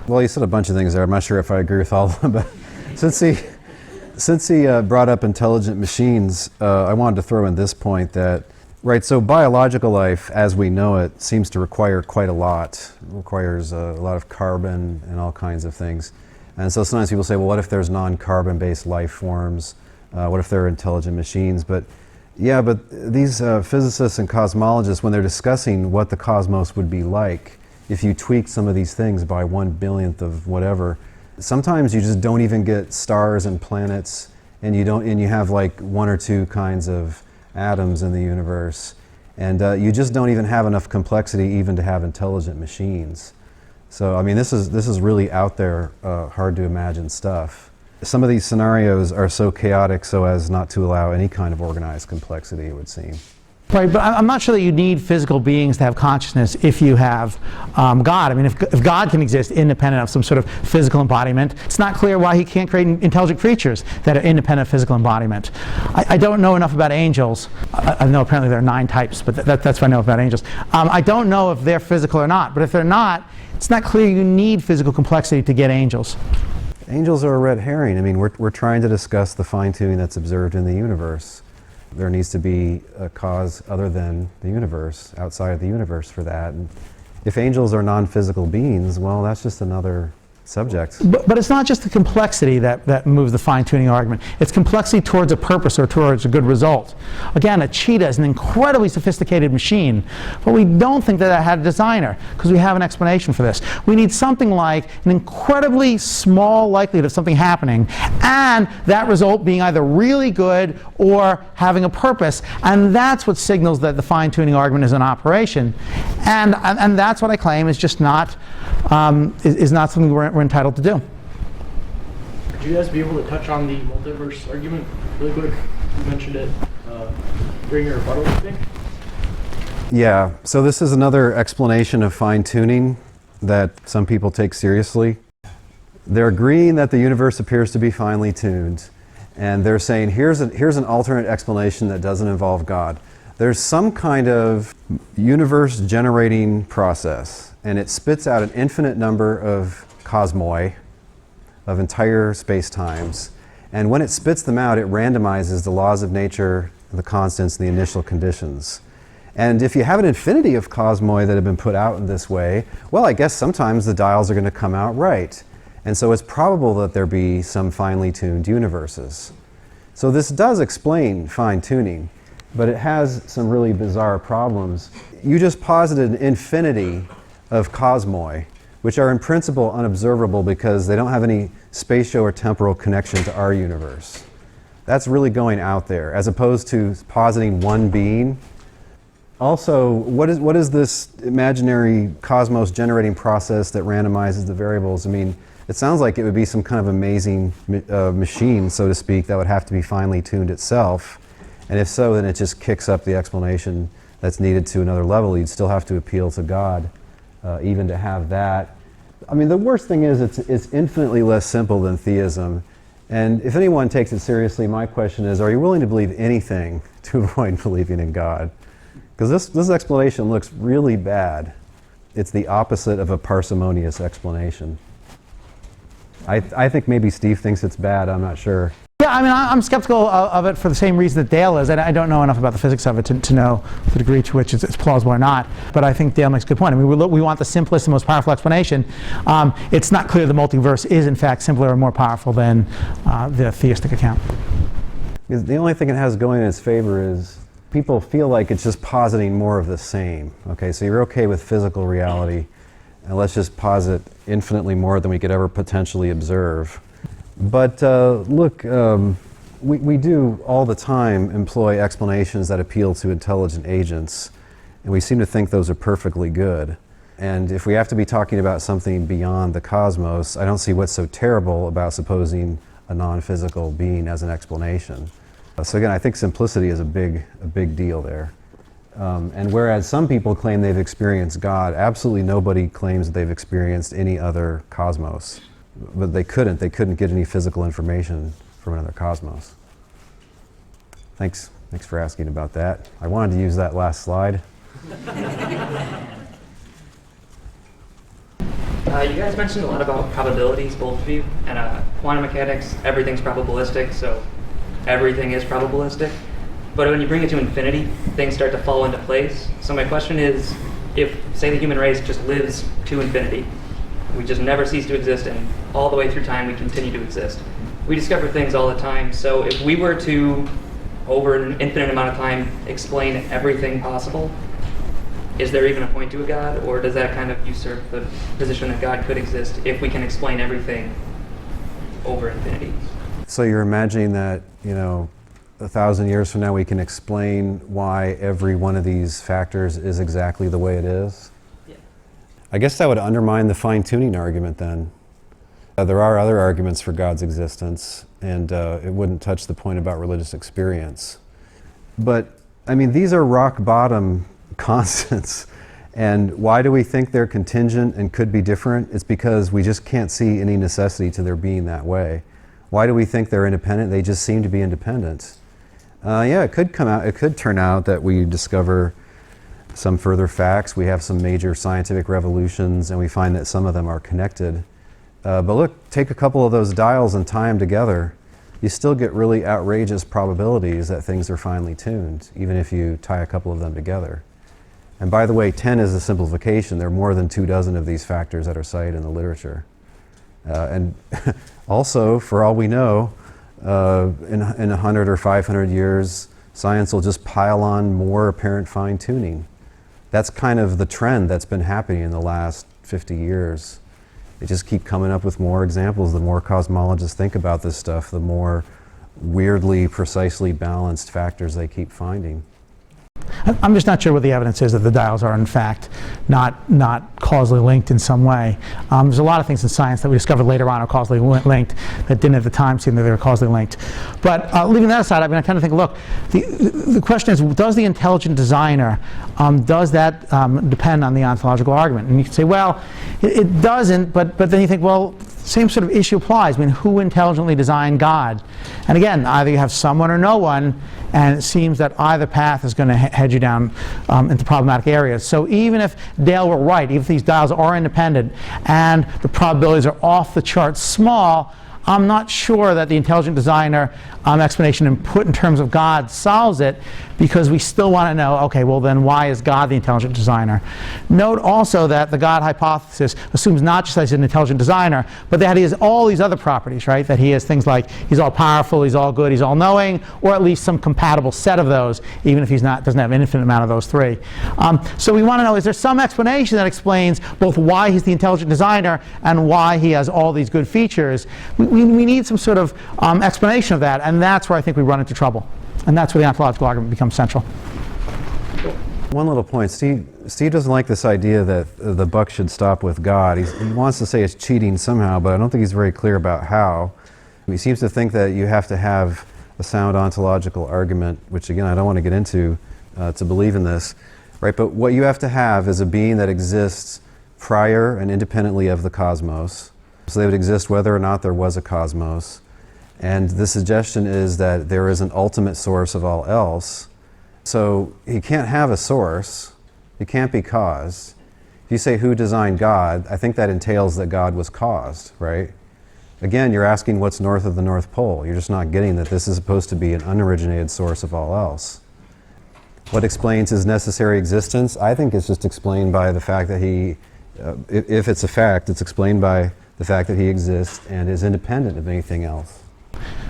Well, you said a bunch of things there. I'm not sure if I agree with all of them, but since he brought up intelligent machines, I wanted to throw in this point that, right, so biological life, as we know it, seems to require quite a lot. It requires a lot of carbon and all kinds of things. And so sometimes people say, well, what if there's non-carbon-based life forms? What if they're intelligent machines? But yeah, but these physicists and cosmologists, when they're discussing what the cosmos would be like if you tweak some of these things by 1/1000th of whatever, sometimes you just don't even get stars and planets, and you have like one or two kinds of atoms in the universe, and you just don't even have enough complexity even to have intelligent machines. So I mean, this is really out there, hard to imagine stuff. Some of these scenarios are so chaotic so as not to allow any kind of organized complexity, it would seem. Right, but I'm not sure that you need physical beings to have consciousness if you have God. I mean, if God can exist independent of some sort of physical embodiment, it's not clear why he can't create intelligent creatures that are independent of physical embodiment. I don't know enough about angels. I know apparently there are 9 types, but that's what I know about angels. I don't know if they're physical or not, but if they're not, it's not clear you need physical complexity to get angels. Angels are a red herring. I mean, we're trying to discuss the fine-tuning that's observed in the universe. There needs to be a cause other than the universe, outside of the universe for that. And if angels are non-physical beings, well, that's just another subject. But it's not just the complexity that moves the fine-tuning argument. It's complexity towards a purpose or towards a good result. Again, a cheetah is an incredibly sophisticated machine, but we don't think that it had a designer because we have an explanation for this. We need something like an incredibly small likelihood of something happening and that result being either really good or having a purpose, and that's what signals that the fine-tuning argument is in operation. And that's what I claim is just not is not something we're entitled to do. Could you guys be able to touch on the multiverse argument really quick? You mentioned it during your rebuttal, I think. Yeah, so this is another explanation of fine-tuning that some people take seriously. They're agreeing that the universe appears to be finely tuned, and they're saying here's an alternate explanation that doesn't involve God. There's some kind of universe generating process, and it spits out an infinite number of cosmoi, of entire space-times, and when it spits them out, it randomizes the laws of nature, the constants, and the initial conditions. And if you have an infinity of cosmoi that have been put out in this way, well, I guess sometimes the dials are going to come out right. And so it's probable that there be some finely tuned universes. So this does explain fine-tuning, but it has some really bizarre problems. You just posited an infinity of cosmoi, which are in principle unobservable because they don't have any spatial or temporal connection to our universe. That's really going out there, as opposed to positing one being. Also, what is this imaginary cosmos generating process that randomizes the variables? I mean, it sounds like it would be some kind of amazing machine, so to speak, that would have to be finely tuned itself. And if so, then it just kicks up the explanation that's needed to another level. You'd still have to appeal to God, even to have that. I mean, the worst thing is it's infinitely less simple than theism. And if anyone takes it seriously, my question is, are you willing to believe anything to avoid believing in God? Because this explanation looks really bad. It's the opposite of a parsimonious explanation. I think maybe Steve thinks it's bad, I'm not sure. Yeah, I mean, I'm skeptical of it for the same reason that Dale is. I don't know enough about the physics of it to know the degree to which it's plausible or not. But I think Dale makes a good point. I mean, we want the simplest and most powerful explanation. It's not clear the multiverse is, in fact, simpler or more powerful than the theistic account. The only thing it has going in its favor is people feel like it's just positing more of the same. Okay, so you're okay with physical reality, and let's just posit infinitely more than we could ever potentially observe. But look, we do all the time employ explanations that appeal to intelligent agents, and we seem to think those are perfectly good. And if we have to be talking about something beyond the cosmos, I don't see what's so terrible about supposing a non-physical being as an explanation. So again, I think simplicity is a big deal there. And whereas some people claim they've experienced God, absolutely nobody claims that they've experienced any other cosmos. But they couldn't get any physical information from another cosmos. Thanks for asking about that. I wanted to use that last slide. You guys mentioned a lot about probabilities, both of you, and quantum mechanics, everything's probabilistic, so everything is probabilistic. But when you bring it to infinity, things start to fall into place. So my question is, if, say, the human race just lives to infinity, we just never cease to exist, and all the way through time we continue to exist. We discover things all the time, so if we were to, over an infinite amount of time, explain everything possible, is there even a point to a God, or does that kind of usurp the position that God could exist if we can explain everything over infinity? So you're imagining that, 1,000 years from now we can explain why every one of these factors is exactly the way it is? Yeah. I guess that would undermine the fine-tuning argument then. There are other arguments for God's existence, and it wouldn't touch the point about religious experience. But, I mean, these are rock-bottom constants. And why do we think they're contingent and could be different? It's because we just can't see any necessity to their being that way. Why do we think they're independent? They just seem to be independent. Yeah, it could turn out that we discover some further facts. We have some major scientific revolutions, and we find that some of them are connected. But look, take a couple of those dials and tie them together. You still get really outrageous probabilities that things are finely tuned, even if you tie a couple of them together. And by the way, 10 is a simplification. There are more than 24 of these factors that are cited in the literature. And also, for all we know, in 100 or 500 years, science will just pile on more apparent fine-tuning. That's kind of the trend that's been happening in the last 50 years. They just keep coming up with more examples. The more cosmologists think about this stuff, the more weirdly, precisely balanced factors they keep finding. I'm just not sure what the evidence is that the dials are in fact not causally linked in some way. There's a lot of things in science that we discovered later on are causally linked that didn't at the time seem that they were causally linked. But leaving that aside, I mean, I kind of think, look, the question is, does the intelligent designer, does that depend on the ontological argument? And you can say, well, it doesn't, but then you think, well, same sort of issue applies. I mean, who intelligently designed God? And again, either you have someone or no one, and it seems that either path is going to head you down into problematic areas. So even if Dale were right, even if these dials are independent and the probabilities are off the charts small, I'm not sure that the intelligent designer explanation and put in terms of God solves it, because we still want to know, okay, well then why is God the intelligent designer? Note also that the God hypothesis assumes not just that he's an intelligent designer, but that he has all these other properties, right? That he has things like he's all powerful, he's all good, he's all knowing, or at least some compatible set of those, even if doesn't have an infinite amount of those three. So we want to know, is there some explanation that explains both why he's the intelligent designer and why he has all these good features? We need some sort of explanation of that, and that's where I think we run into trouble. And that's where the ontological argument becomes central. One little point. Steve doesn't like this idea that the buck should stop with God. He wants to say it's cheating somehow, but I don't think he's very clear about how. He seems to think that you have to have a sound ontological argument, which again I don't want to get into, to believe in this, right? But what you have to have is a being that exists prior and independently of the cosmos. So they would exist whether or not there was a cosmos. And the suggestion is that there is an ultimate source of all else. So he can't have a source. He can't be caused. If you say who designed God, I think that entails that God was caused, right? Again, you're asking what's north of the North Pole. You're just not getting that this is supposed to be an unoriginated source of all else. What explains his necessary existence? I think it's just explained by the fact that he, if it's a fact, it's explained by the fact that he exists and is independent of anything else.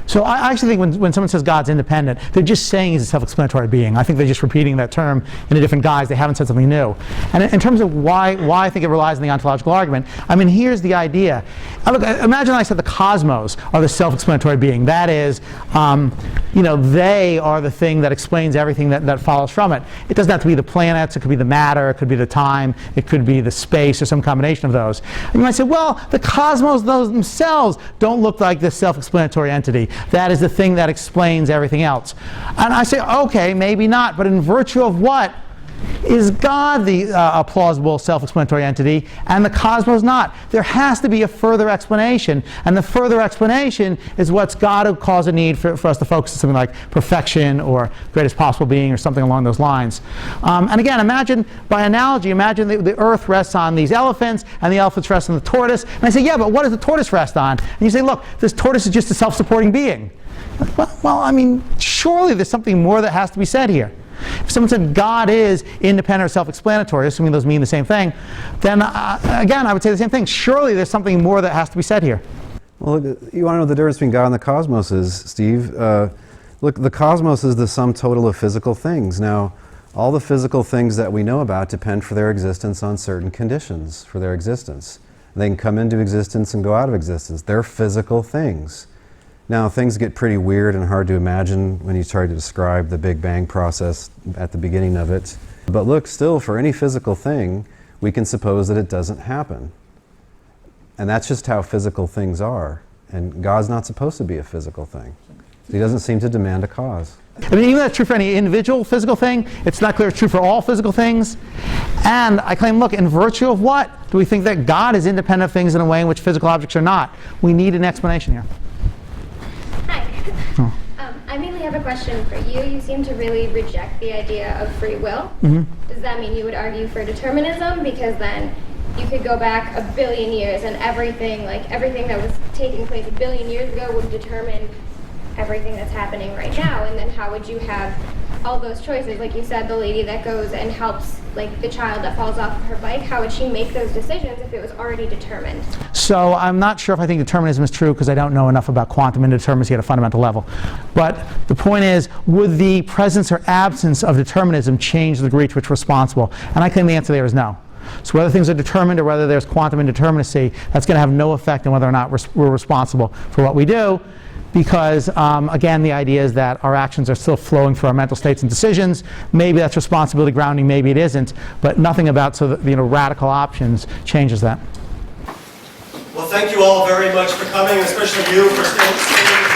So I actually think when someone says God's independent, they're just saying he's a self-explanatory being. I think they're just repeating that term in a different guise. They haven't said something new. And in terms of why I think it relies on the ontological argument, I mean, here's the idea. Look, imagine I said the cosmos are the self-explanatory being. That is, they are the thing that explains everything that follows from it. It doesn't have to be the planets. It could be the matter. It could be the time. It could be the space or some combination of those. And you might say, well, the cosmos themselves don't look like this self-explanatory entity. That is the thing that explains everything else. And I say, okay, maybe not, but in virtue of what? Is God a plausible self-explanatory entity and the cosmos not? There has to be a further explanation, and the further explanation is what's got to cause a need for us to focus on something like perfection or greatest possible being or something along those lines. And again, imagine, by analogy, imagine the earth rests on these elephants and the elephants rest on the tortoise. And I say, yeah, but what does the tortoise rest on? And you say, look, this tortoise is just a self-supporting being. Well, I mean, surely there's something more that has to be said here. If someone said God is independent or self-explanatory, assuming those mean the same thing, then again, I would say the same thing. Surely there's something more that has to be said here. Well, you want to know what the difference between God and the cosmos is, Steve? Look, the cosmos is the sum total of physical things. Now, all the physical things that we know about depend for their existence on certain conditions for their existence. They can come into existence and go out of existence. They're physical things. Now, things get pretty weird and hard to imagine when you try to describe the Big Bang process at the beginning of it. But look, still, for any physical thing, we can suppose that it doesn't happen. And that's just how physical things are. And God's not supposed to be a physical thing. He doesn't seem to demand a cause. I mean, even that's true for any individual physical thing. It's not clear it's true for all physical things. And I claim, look, in virtue of what do we think that God is independent of things in a way in which physical objects are not? We need an explanation here. Hi. I mainly have a question for you. You seem to really reject the idea of free will. Mm-hmm. Does that mean you would argue for determinism? Because then you could go back a billion years and everything that was taking place a billion years ago would determine everything that's happening right now. And then how would you have all those choices? Like you said, the lady that goes and helps the child that falls off of her bike, how would she make those decisions if it was already determined? So I'm not sure if I think determinism is true because I don't know enough about quantum indeterminacy at a fundamental level. But the point is, would the presence or absence of determinism change the degree to which we're responsible? And I claim the answer there is no. So whether things are determined or whether there's quantum indeterminacy, that's going to have no effect on whether or not we're responsible for what we do. Because, again, the idea is that our actions are still flowing through our mental states and decisions. Maybe that's responsibility grounding, maybe it isn't. But nothing about radical options changes that. Well, thank you all very much for coming, especially you for staying.